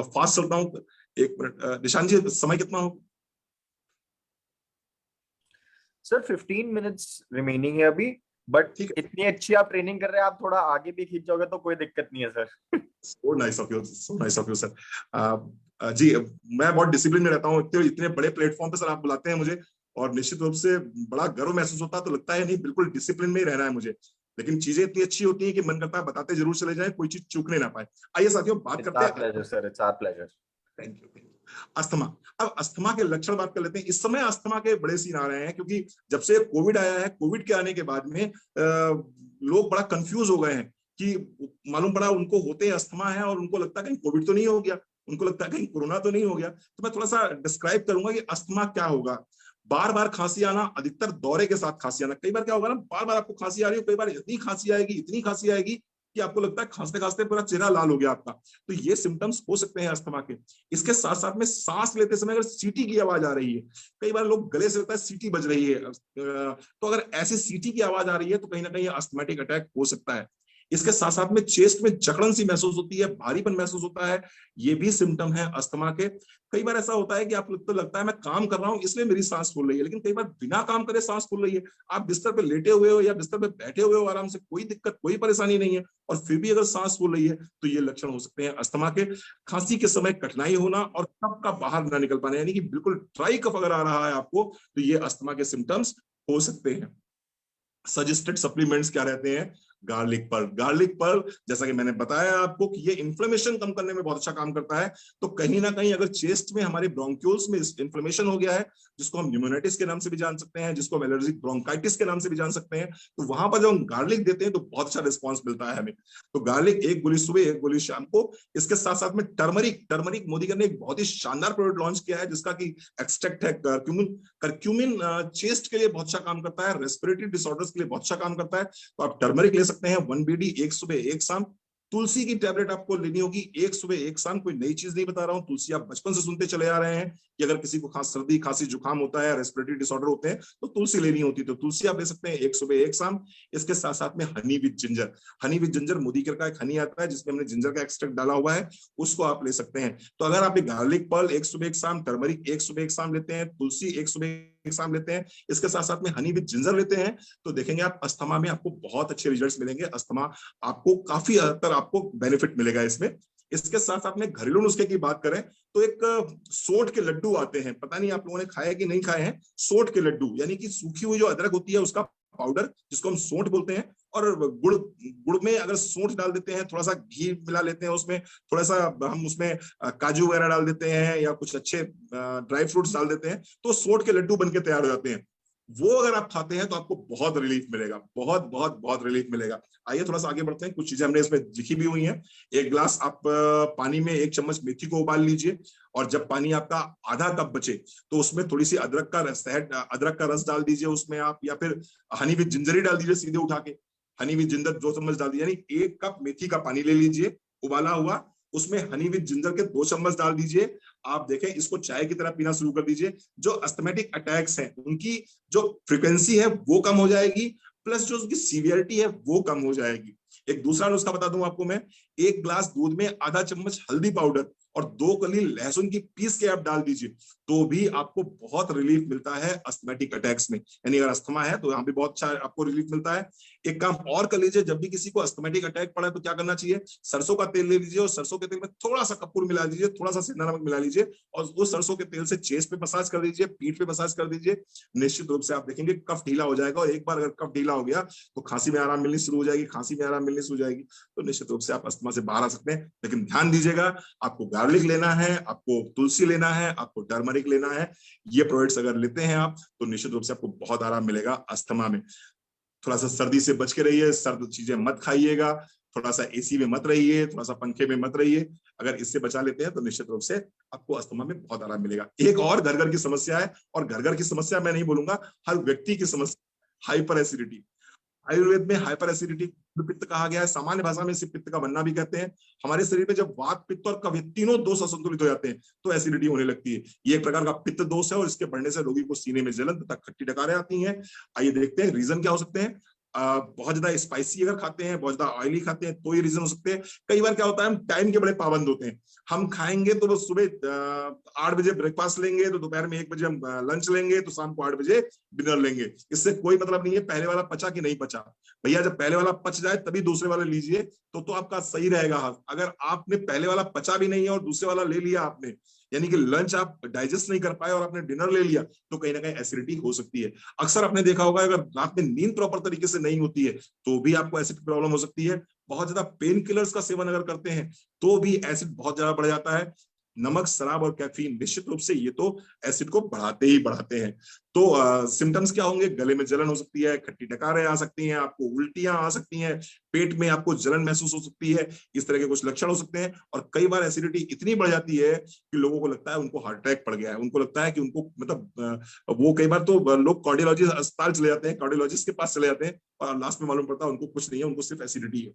फास्ट चलता हूँ, एक मिनट निशान जी, समय कितना हो? सर 15 मिनट्स रिमेनिंग है अभी, बट इतनी अच्छी आप ट्रेनिंग कर रहे हैं, आप थोड़ा आगे भी खींच जाओगे तो कोई दिक्कत नहीं है sir. So nice of you, so nice of you sir. जी मैं बहुत डिसिप्लिन में रहता हूँ, इतने बड़े प्लेटफॉर्म पे सर आप बुलाते हैं मुझे, और निश्चित रूप से बड़ा गर्व महसूस होता है, तो लगता है नहीं बिल्कुल डिसिप्लिन में ही रहना है मुझे, लेकिन चीजें इतनी अच्छी होती हैं कि मन करता है बताते जरूर चले जाएं, कोई चीज चूकने ना पाए। आइए साथियों बात करते हैं। Pleasure sir, it's our pleasure. Thank you. Asthma, अब अस्थमा के लक्षण बात कर लेते हैं। इस समय अस्थमा के बड़े सीन आ रहे हैं, क्योंकि जब से कोविड आया है, कोविड के आने के बाद में लोग बड़ा कंफ्यूज हो गए हैं कि मालूम पड़ा उनको होते अस्थमा है और उनको लगता है कहीं कोविड तो नहीं हो गया, उनको लगता है कहीं कोरोना तो नहीं हो गया। तो मैं थोड़ा सा डिस्क्राइब करूंगा कि अस्थमा क्या होगा। बार बार खांसी आना, अधिकतर दौरे के साथ खांसी आना। कई बार क्या होगा ना, बार बार आपको खांसी आ रही है, कई बार इतनी खांसी आएगी, इतनी खांसी आएगी कि आपको लगता है खांसते खांसते पूरा चेहरा लाल हो गया आपका। तो ये सिम्टम्स हो सकते हैं अस्थमा के। इसके साथ साथ में सांस लेते समय अगर सीटी की आवाज आ रही है, कई बार लोग गले से लगता है सीटी बज रही है, तो अगर ऐसी सीटी की आवाज आ रही है तो कहीं ना कहीं अस्थमेटिक अटैक हो सकता है। इसके साथ साथ में चेस्ट में जकड़न सी महसूस होती है, भारीपन महसूस होता है, ये भी सिम्टम है अस्थमा के। कई बार ऐसा होता है कि आपको तो लगता है मैं काम कर रहा हूं इसलिए मेरी सांस फूल रही है, लेकिन कई बार बिना काम करे सांस फूल रही है। आप बिस्तर पे लेटे हुए हो या बिस्तर पे बैठे हुए हो आराम से, कोई दिक्कत कोई परेशानी नहीं है, और फिर भी अगर सांस फूल रही है तो ये लक्षण हो सकते हैं अस्थमा के। खांसी के समय कठिनाई होना और कफ का बाहर ना निकल पाना, यानी कि बिल्कुल ड्राई कफ अगर आ रहा है आपको, तो ये अस्थमा के सिम्टम्स हो सकते हैं। सजेस्टेड सप्लीमेंट्स क्या रहते हैं? Garlic Perl. गार्लिक पर्ल जैसा कि मैंने बताया आपको कि ये इन्फ्लेमेशन कम करने में बहुत अच्छा काम करता है। तो कहीं ना कहीं अगर चेस्ट में हमारे ब्रोंक्यूल्स में इन्फ्लेमेशन हो गया है, जिसको हम न्यूमोनाइटिस के नाम से भी जान सकते हैं, जिसको हम एलर्जिक ब्रोंकाइटिस के नाम से भी जान सकते हैं, तो वहां पर जब हम गार्लिक देते हैं तो बहुत अच्छा रिस्पॉन्स मिलता है हमें। तो गार्लिक 1 गोली सुबह 1 गोली शाम को। इसके साथ साथ में टर्मरिक मोदी ने एक बहुत ही शानदार प्रोडक्ट लॉन्च किया है जिसका की एक्सट्रैक्ट है करक्यूमिन। चेस्ट के लिए बहुत अच्छा काम करता है, रेस्पिरेटरी डिसऑर्डर्स के लिए बहुत अच्छा काम करता है। तो आप टर्मरिक ले सकते हैं 1 BD, 1 सुबह 1 शाम। तुलसी की टैबलेट आपको लेनी होगी 1 सुबह 1 शाम। कोई नई चीज नहीं बता रहा हूं, तुलसी आप बचपन से सुनते चले आ रहे हैं कि अगर किसी को सर्दी खांसी जुकाम होता है, रेस्पिरेटरी डिसऑर्डर होते हैं, तो तुलसी लेनी होती है, तो तुलसी आप ले सकते हैं 1 सुबह 1 शाम। इसके साथ साथ में Honey with ginger. Honey with ginger Modicare का एक हनी आता है जिसमें हमने जिंजर का एक्सट्रैक्ट डाला हुआ है, उसको आप ले सकते हैं। तो अगर आप गार्लिक पर्ल 1 सुबह 1 शाम, टर्मरिक 1 सुबह 1 शाम लेते हैं, तुलसी 1 सुबह 1 शाम लेते हैं, इसके साथ साथ में हनी विद जिंजर लेते हैं, तो देखेंगे आप अस्थमा में आपको बहुत अच्छे रिजल्ट्स मिलेंगे। अस्थमा आपको काफी हद तक आपको बेनिफिट मिलेगा इसमें। इसके साथ साथ में घरेलू नुस्खे की बात करें तो एक सोंठ के लड्डू आते हैं, पता नहीं आप लोगों ने खाए कि नहीं खाए हैं। सोंठ के लड्डू यानी कि सूखी हुई जो अदरक होती है उसका पाउडर, जिसको हम सोंठ बोलते हैं, और गुड़ में अगर सोंठ डाल देते हैं, थोड़ा सा घी मिला लेते हैं उसमें, थोड़ा सा हम उसमें काजू वगैरह डाल देते हैं या कुछ अच्छे ड्राई फ्रूट्स डाल देते हैं, तो सोंठ के लड्डू बनके तैयार हो जाते हैं। वो अगर आप खाते हैं तो आपको बहुत रिलीफ मिलेगा, बहुत बहुत बहुत रिलीफ मिलेगा। आइए थोड़ा सा आगे बढ़ते हैं, कुछ चीजें हमने इसमें लिखी भी हुई हैं। 1 गिलास आप पानी में 1 चम्मच मेथी को उबाल लीजिए, और जब पानी आपका आधा कप बचे तो उसमें थोड़ी सी अदरक का रस डाल दीजिए उसमें आप, या फिर हनी विद जिंजर ही डाल दीजिए सीधे उठा के। हनी विद जिंजर 2 चम्मच डाल दीजिए, यानी 1 कप मेथी का पानी ले लीजिए उबाला हुआ, उसमें हनी विद जिंजर के 2 चम्मच डाल दीजिए। आप देखें, इसको चाय की तरह पीना शुरू कर दीजिए। जो अस्थमेटिक अटैक्स हैं उनकी जो फ्रीक्वेंसी है वो कम हो जाएगी, प्लस जो उसकी सीवियरिटी है वो कम हो जाएगी। एक दूसरा नुस्खा बता दूं आपको मैं, 1 ग्लास दूध में आधा चम्मच हल्दी पाउडर और 2 कली लहसुन की पीस के आप डाल दीजिए, तो भी आपको बहुत रिलीफ मिलता है अस्थमेटिक अटैक्स में। यानी अगर अस्थमा है तो यहाँ भी बहुत अच्छा आपको रिलीफ मिलता है। एक काम और कर लीजिए, जब भी किसी को अस्थमेटिक अटैक पड़ा है तो क्या करना चाहिए, सरसों का तेल ले लीजिए और सरसों के तेल में थोड़ा सा कपूर मिला लीजिए, थोड़ा सा सेंधा नमक मिला लीजिए और उस सरसों के तेल से चेस्ट पे मसाज कर दीजिए, पीठ पे मसाज कर दीजिए। निश्चित रूप से आप देखेंगे कफ ढीला हो जाएगा, और एक बार अगर कफ ढीला हो गया तो खांसी में आराम मिलनी शुरू हो जाएगी, खांसी में आराम मिलनी शुरू हो जाएगी। तो निश्चित रूप से आप अस्थमा से बाहर आ सकते हैं। लेकिन ध्यान दीजिएगा, आपको गार्लिक लेना है, आपको तुलसी लेना है, आपको टर्मरिक लेना है। ये प्रोडक्ट्स अगर लेते हैं आप तो निश्चित रूप से आपको बहुत आराम मिलेगा अस्थमा में। थोड़ा सा सर्दी से बच के रहिए, सर्द चीजें मत खाइएगा, थोड़ा सा एसी में मत रहिए, थोड़ा सा पंखे में मत रहिए। अगर इससे बचा लेते हैं तो निश्चित रूप से आपको अस्थमा में बहुत आराम मिलेगा। एक और घर घर की समस्या है, और घर घर की समस्या मैं नहीं बोलूंगा, हर व्यक्ति की समस्या, हाइपर एसिडिटी। आयुर्वेद में हाइपर एसिडिटी पित्त कहा गया है, सामान्य भाषा में इसे पित्त का बनना भी कहते हैं। हमारे शरीर में जब वात, पित्त और कफ, तीनों दोष असंतुलित हो जाते हैं तो एसिडिटी होने लगती है। ये एक प्रकार का पित्त दोष है, और इसके बढ़ने से रोगी को सीने में जलन तथा खट्टी डकारें आती हैं। आइए देखते हैं रीजन क्या हो सकते हैं। बहुत ज्यादा स्पाइसी अगर खाते हैं, बहुत ज्यादा ऑयली खाते हैं तो ये रीजन हो सकते हैं। कई बार क्या होता है, हम टाइम के बड़े पाबंद होते हैं। हम खाएंगे तो बस सुबह 8 बजे ब्रेकफास्ट लेंगे, तो दोपहर में 1 बजे हम लंच लेंगे, तो शाम को 8 बजे डिनर लेंगे। इससे कोई मतलब नहीं है पहले वाला पचा कि नहीं पचा। भैया जब पहले वाला पच जाए तभी दूसरे वाला लीजिए, तो आपका सही रहेगा। अगर आपने पहले वाला पचा भी नहीं है और दूसरे वाला ले लिया आपने, यानी कि लंच आप डाइजेस्ट नहीं कर पाए और आपने डिनर ले लिया, तो कहीं ना कहीं एसिडिटी हो सकती है। अक्सर आपने देखा होगा, अगर रात में नींद प्रॉपर तरीके से नहीं होती है तो भी आपको एसिड प्रॉब्लम हो सकती है। बहुत ज्यादा पेन किलर्स का सेवन अगर करते हैं तो भी एसिड बहुत ज्यादा बढ़ जाता है। नमक, शराब और कैफीन निश्चित रूप से ये तो एसिड को बढ़ाते ही बढ़ाते हैं। तो सिम्टम्स क्या होंगे, गले में जलन हो सकती है, खट्टी डकारें आ सकती हैं, आपको उल्टियां आ सकती हैं, पेट में आपको जलन महसूस हो सकती है, इस तरह के कुछ लक्षण हो सकते हैं। और कई बार एसिडिटी इतनी बढ़ जाती है कि लोगों को लगता है उनको हार्ट अटैक पड़ गया है, उनको लगता है कि उनको मतलब वो कई बार तो लोग कार्डियोलॉजिस्ट अस्पताल चले जाते हैं, कार्डियोलॉजिस्ट के पास चले जाते हैं, और लास्ट में मालूम पड़ता है उनको कुछ नहीं है, उनको सिर्फ एसिडिटी है।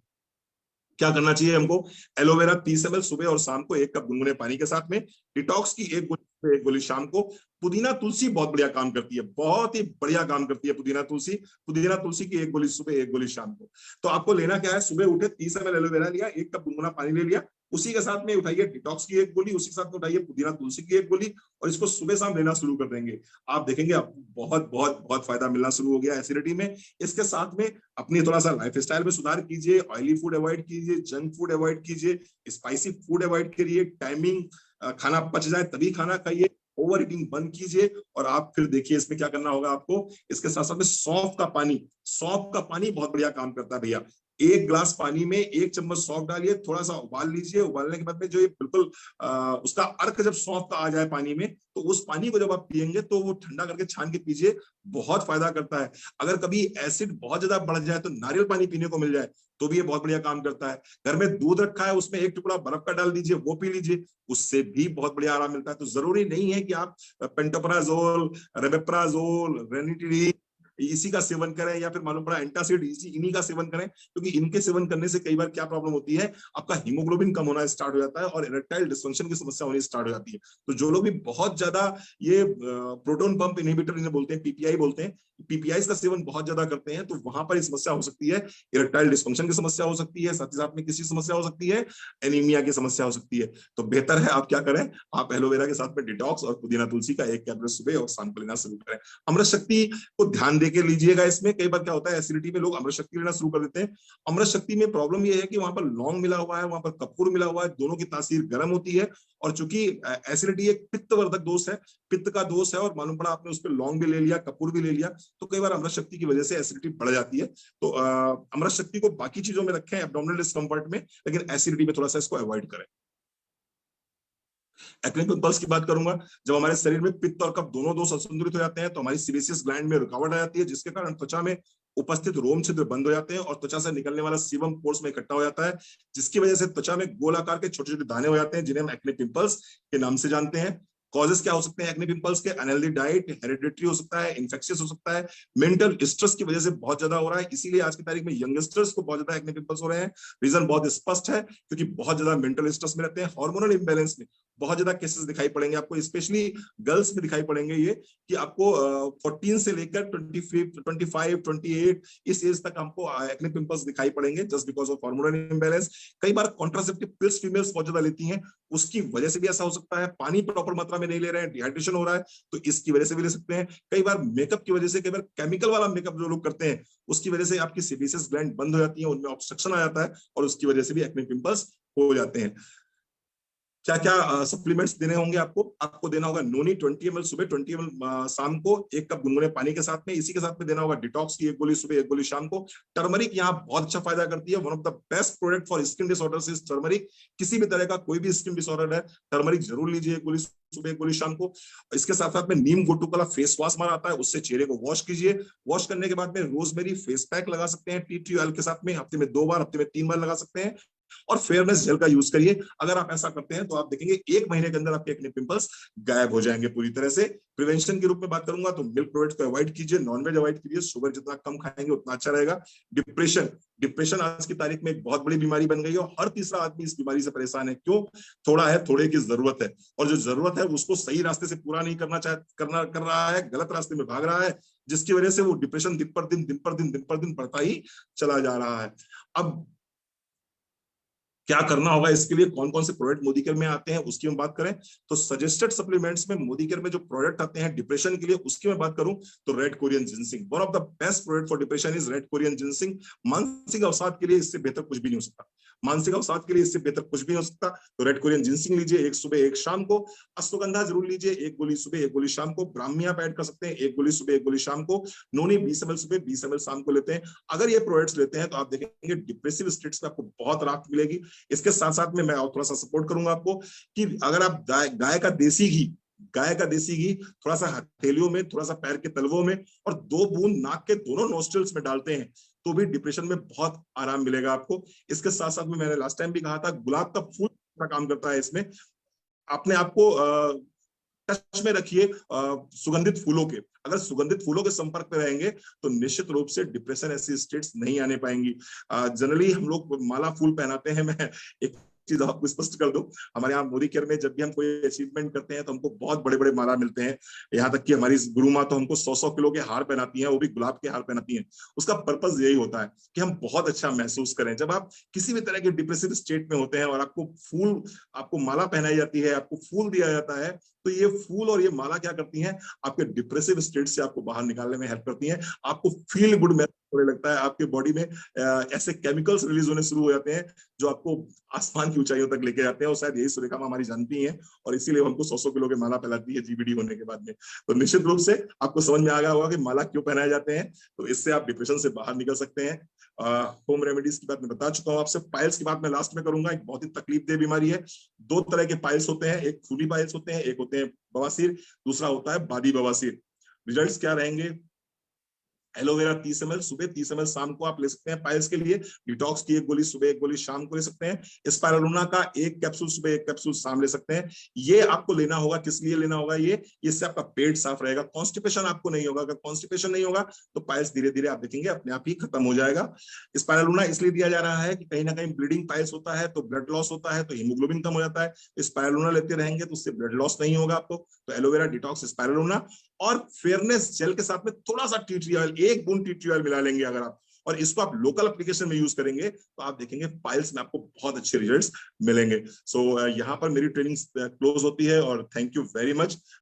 क्या करना चाहिए हमको, एलोवेरा 30 ml सुबह और शाम को 1 कप गुनगुने पानी के साथ में, डिटॉक्स की 1 गोली शाम को। पुदीना तुलसी बहुत बढ़िया काम करती है, बहुत ही बढ़िया काम करती है पुदीना तुलसी। पुदीना तुलसी की 1 गोली सुबह, 1 गोली शाम को। तो आपको लेना क्या है, सुबह उठे 30 ml एलोवेरा लिया, 1 कप गुनगुना पानी ले लिया, उसी के साथ में उठाइए डिटॉक्स की 1 गोली, उसी के साथ में उठाइए पुदीना तुलसी की 1 गोली, और इसको सुबह शाम लेना शुरू कर देंगे। आप देखेंगे आपको बहुत बहुत बहुत फायदा मिलना शुरू हो गया एसिडिटी में। इसके साथ में अपनी थोड़ा सा लाइफ स्टाइल में सुधार कीजिए, ऑयली फूड अवॉइड कीजिए, जंक फूड अवॉइड कीजिए, स्पाइसी फूड अवॉइड करिए, टाइमिंग खाना पच जाए तभी खाना खाइए, ओवर ईटिंग बंद कीजिए। और आप फिर देखिए इसमें क्या करना होगा आपको, इसके साथ साथ में सौंफ का पानी, सौंफ का पानी बहुत बढ़िया काम करता है भैया। 1 ग्लास पानी में 1 चम्मच सौंफ डालिए, थोड़ा सा उबाल लीजिए, उबालने के बाद में जो ये बिल्कुल उसका अर्क जब सौंफ का आ जाए पानी में, तो उस पानी को जब आप पियेंगे तो वो ठंडा करके छान के पीजिए, बहुत फायदा करता है। अगर कभी एसिड बहुत ज्यादा बढ़ जाए तो नारियल पानी पीने को मिल जाए तो भी ये बहुत बढ़िया काम करता है। घर में दूध रखा है, उसमें 1 टुकड़ा बर्फ का डाल दीजिए, वो पी लीजिए, उससे भी बहुत बढ़िया आराम मिलता है। तो जरूरी नहीं है कि आप पेंटोपराजोल, रेमेप्राजोल, रेनिटिडी इसी का सेवन करें, या फिर मालूम पड़ा एंटासिड इन्हीं का सेवन करें, क्योंकि इनके सेवन करने से कई बार क्या प्रॉब्लम होती है, आपका हीमोग्लोबिन कम होना स्टार्ट हो जाता है और इरेक्टाइल डिसफंक्शन की समस्या होनी स्टार्ट हो जाती है। तो जो लोग भी बहुत ज्यादा ये प्रोटॉन पंप इनहिबिटर इन्हें बोलते हैं, पीपीआई बोलते हैं, पीपीआई का सेवन बहुत ज्यादा करते हैं, तो वहां पर समस्या हो सकती है, इरेक्टाइल डिसफंक्शन की समस्या हो सकती है, साथ ही साथ में किसी समस्या हो सकती है, एनीमिया की समस्या हो सकती है। तो बेहतर है आप क्या करें, आप एलोवेरा के साथ में डिटॉक्स और पुदीना तुलसी का 1 कैप्सूल सुबह और शाम को लेना शुरू करें। अमृत शक्ति को ध्यान देके लीजिएगा। इसमें कई बार क्या होता है, एसिडिटी में लोग अमृत शक्ति लेना शुरू कर देते हैं। अमृत शक्ति में प्रॉब्लम यह है कि वहां पर लौंग मिला हुआ है, वहां पर कपूर मिला हुआ है, दोनों की तासीर गर्म होती है, और चूंकि एसिडिटी एक पित्तवर्धक दोष है, पित्त का दोष है, और मालूम पड़ा आपने उस पर लौंग भी ले लिया, कपूर भी ले लिया, तो कई बार अमृत शक्ति की वजह से एसिडिटी बढ़ जाती है। तो अमृत शक्ति को बाकी चीजों में रखें, एब्डोमिनल डिस्कम्फर्ट में, लेकिन एसिडिटी में थोड़ा सा इसको अवॉइड करें। एक्ने पिंपल्स की बात करूंगा, जब हमारे शरीर में पित्त और कफ दोनों दोष असंतुलित हो जाते हैं तो हमारी सीबेसियस ग्लैंड में रुकावट आ जाती है, जिसके कारण त्वचा में उपस्थित रोम छिद्र बंद हो जाते हैं और त्वचा से निकलने वाला सीबम पोर्स में इकट्ठा हो जाता है, जिसकी वजह से त्वचा में गोल आकार के छोटे छोटे दाने हो जाते हैं, जिन्हें हम एक्ने पिंपल्स के नाम से जानते हैं। कॉजेस क्या हो सकते हैं एक्ने पिंपल्स के? अनहेल्दी डाइट, हेरिडिटरी हो सकता है, इन्फेक्शियस हो सकता है, मेंटल स्ट्रेस की वजह से बहुत ज्यादा हो रहा है, इसीलिए आज की तारीख में यंगस्टर्स को बहुत ज्यादा एक्ने पिंपल्स हो रहे हैं। रीजन बहुत स्पष्ट है, क्योंकि बहुत ज्यादा मेंटल स्ट्रेस में रहते हैं, हार्मोनल इंबैलेंस में बहुत ज्यादा केसेस दिखाई पड़ेंगे आपको, स्पेशली गर्ल्स में दिखाई पड़ेंगे ये, कि आपको 14 से लेकर 25, 28 इस एज तक हमको एक्ने पिंपल्स दिखाई पड़ेंगे, just because of hormonal imbalance. कई बार कॉन्ट्रासेप्टिव पिल्स फीमेल्स बहुत ज्यादा लेती हैं, उसकी वजह से भी ऐसा हो सकता है। पानी प्रॉपर मात्रा में नहीं ले रहे हैं, डिहाइड्रेशन हो रहा है, तो इसकी वजह से भी ले सकते हैं। कई बार मेकअप की वजह से, कई बार केमिकल वाला मेकअप जो लोग करते हैं उसकी वजह से आपकी सेबेसियस ग्लैंड बंद हो जाती है, उनमें ऑब्स्ट्रक्शन आ जाता है और उसकी वजह से भी एक्ने पिंपल्स हो जाते हैं। क्या क्या सप्लीमेंट्स देने होंगे आपको? आपको देना होगा नोनी 20 ml सुबह, 20 ml शाम को, 1 कप गुनगुने पानी के साथ में। इसी के साथ में देना होगा डिटॉक्स की 1 गोली सुबह, 1 गोली शाम को। टर्मरिक यहाँ बहुत अच्छा फायदा करती है। One of the best product for skin disorders is turmeric. किसी भी तरह का कोई भी स्किन डिसऑर्डर है, टर्मरिक जरूर लीजिए, 1 गोली सुबह, 1 गोली शाम को। इसके साथ साथ में नीम गोटूकला फेस वॉश मारा आता है, उससे चेहरे को वॉश कीजिए। वॉश करने के बाद में रोजमेरी फेस पैक लगा सकते हैं टी ट्री ऑयल के साथ में, हफ्ते में 2 बार, हफ्ते में 3 बार लगा सकते हैं। और फेयरनेस जेल का यूज करिए। अगर आप ऐसा करते हैं तो आप देखेंगे 1 महीने के अंदर आपके एक्ने पिंपल्स गायब हो जाएंगे पूरी तरह से। प्रिवेंशन के रूप में बात करूंगा तो मिल्क प्रोडक्ट्स को अवॉइड कीजिए, नॉनवेज अवॉइड कीजिए, शुगर जितना कम खाएंगे उतना अच्छा रहेगा। डिप्रेशन आज की तारीख में एक बहुत बड़ी बीमारी बन गई है और हर तीसरा आदमी इस बीमारी से परेशान है। क्यों? थोड़ा है, थोड़े की जरूरत है, और जो जरूरत है उसको सही रास्ते से पूरा नहीं कर रहा है, गलत रास्ते में भाग रहा है, जिसकी वजह से वो डिप्रेशन दिन पर दिन बढ़ता ही चला जा रहा है। अब क्या करना होगा इसके लिए? कौन कौन से प्रोडक्ट मोदी केयर में आते हैं उसकी हम बात करें तो सजेस्टेड सप्लीमेंट्स में मोदी केयर में जो प्रोडक्ट आते हैं डिप्रेशन के लिए, उसकी मैं बात करूं तो red Korean ginseng, one of the best product for depression is red Korean ginseng. मानसिक अवसाद के लिए इससे बेहतर कुछ भी नहीं हो सकता, मानसिक अवसाद के लिए इससे बेहतर कुछ भी नहीं हो सकता। तो रेड कोरियन जिंसिंग लीजिए, 1 सुबह 1 शाम को। अश्वगंधा जरूर लीजिए, 1 गोली सुबह, 1 गोली शाम को। ब्राह्मी आप ऐड कर सकते हैं, 1 गोली सुबह, 1 गोली शाम को। नोनी 20 ml सुबह, 20 ml शाम को लेते हैं। अगर ये प्रोडक्ट्स लेते हैं तो आप देखेंगे डिप्रेसिव स्टेट्स में आपको बहुत राहत मिलेगी। इसके साथ साथ में मैं थोड़ा सा सपोर्ट करूंगा आपको कि अगर आप गाय का देसी घी थोड़ा सा हथेलियों में, थोड़ा सा पैर के तलवों में और 2 बूंद नाक के दोनों नोस्ट्रल्स में डालते हैं तो भी डिप्रेशन में बहुत आराम मिलेगा आपको। इसके साथ साथ में मैंने लास्ट टाइम भी कहा था, गुलाब का फूल का काम करता है इसमें। अपने आपको टच में रखिए सुगंधित फूलों के। अगर सुगंधित फूलों के संपर्क में रहेंगे तो निश्चित रूप से डिप्रेशन ऐसी स्टेट्स नहीं आने पाएंगी। जनरली हम लोग माला फूल पहनाते हैं। मैं एक चीज आपको स्पष्ट कर दूं, हमारे यहाँ मोदी केयर में जब भी हम कोई अचीवमेंट करते हैं तो हमको बहुत बड़े बड़े माला मिलते हैं। यहाँ तक कि हमारी गुरु माँ तो हमको 100-100 किलो के हार पहनाती हैं, वो भी गुलाब के हार पहनाती हैं। उसका पर्पस यही होता है कि हम बहुत अच्छा महसूस करें। जब आप किसी भी तरह के डिप्रेसिव स्टेट में होते हैं और आपको माला पहनाई जाती है, आपको फूल दिया जाता है, तो ये फूल और ये माला क्या करती हैं, आपके डिप्रेसिव स्टेट से आपको बाहर निकालने में हेल्प करती हैं। आपको फील गुड महसूस होने लगता है, आपके बॉडी में ऐसे केमिकल्स रिलीज होने शुरू हो जाते हैं जो आपको आसमान की ऊंचाइयों तक लेके जाते हैं। और शायद यही सुरेखा हमारी जानती हैं और इसीलिए हमको 100-100 किलो के माला पहनाती है जीबीडी होने के बाद में। तो निश्चित रूप से आपको समझ में आ गया होगा कि माला क्यों पहनाए जाते हैं। तो इससे आप डिप्रेशन से बाहर निकल सकते हैं। होम रेमेडीज की बात मैं बता चुका हूं आपसे। पाइल्स की बात मैं लास्ट में करूंगा। एक बहुत ही तकलीफदेह बीमारी है। 2 तरह के पाइल्स होते हैं, एक फूली पाइल्स होते हैं, एक होते हैं बवासीर, दूसरा होता है बादी बवासीर। रिजल्ट्स क्या रहेंगे? एलोवेरा 30 ml सुबह, 30 ml शाम को आप ले सकते हैं पाइल्स के लिए। डिटॉक्स की 1 गोली सुबह, 1 गोली शाम को ले सकते हैं। स्पाइरुलिना का 1 कैप्सूल सुबह, 1 कैप्सूल शाम ले सकते हैं। ये आपको लेना होगा, किस लिए लेना होगा? ये इससे आपका पेट साफ रहेगा, कॉन्स्टिपेशन आपको नहीं होगा। अगर कॉन्स्टिपेशन नहीं होगा तो पाइल्स धीरे धीरे आप देखेंगे अपने आप ही खत्म हो जाएगा। स्पाइरुलिना इसलिए दिया जा रहा है कि कहीं ना कहीं ब्लीडिंग पाइल्स होता है तो ब्लड लॉस होता है, तो हीमोग्लोबिन कम हो जाता है। स्पाइरुलिना लेते रहेंगे तो उससे ब्लड लॉस नहीं होगा आपको। तो एलोवेरा, डिटॉक्स, स्पाइरुलिना और फेयरनेस जेल के साथ में थोड़ा सा टी ट्री ऑयल, 1 बूंद टी ट्री ऑयल मिला लेंगे अगर आप, और इसको आप लोकल एप्लीकेशन में यूज करेंगे तो आप देखेंगे पाइल्स में आपको बहुत अच्छे रिजल्ट्स मिलेंगे। सो यहाँ पर मेरी ट्रेनिंग क्लोज होती है और थैंक यू वेरी मच।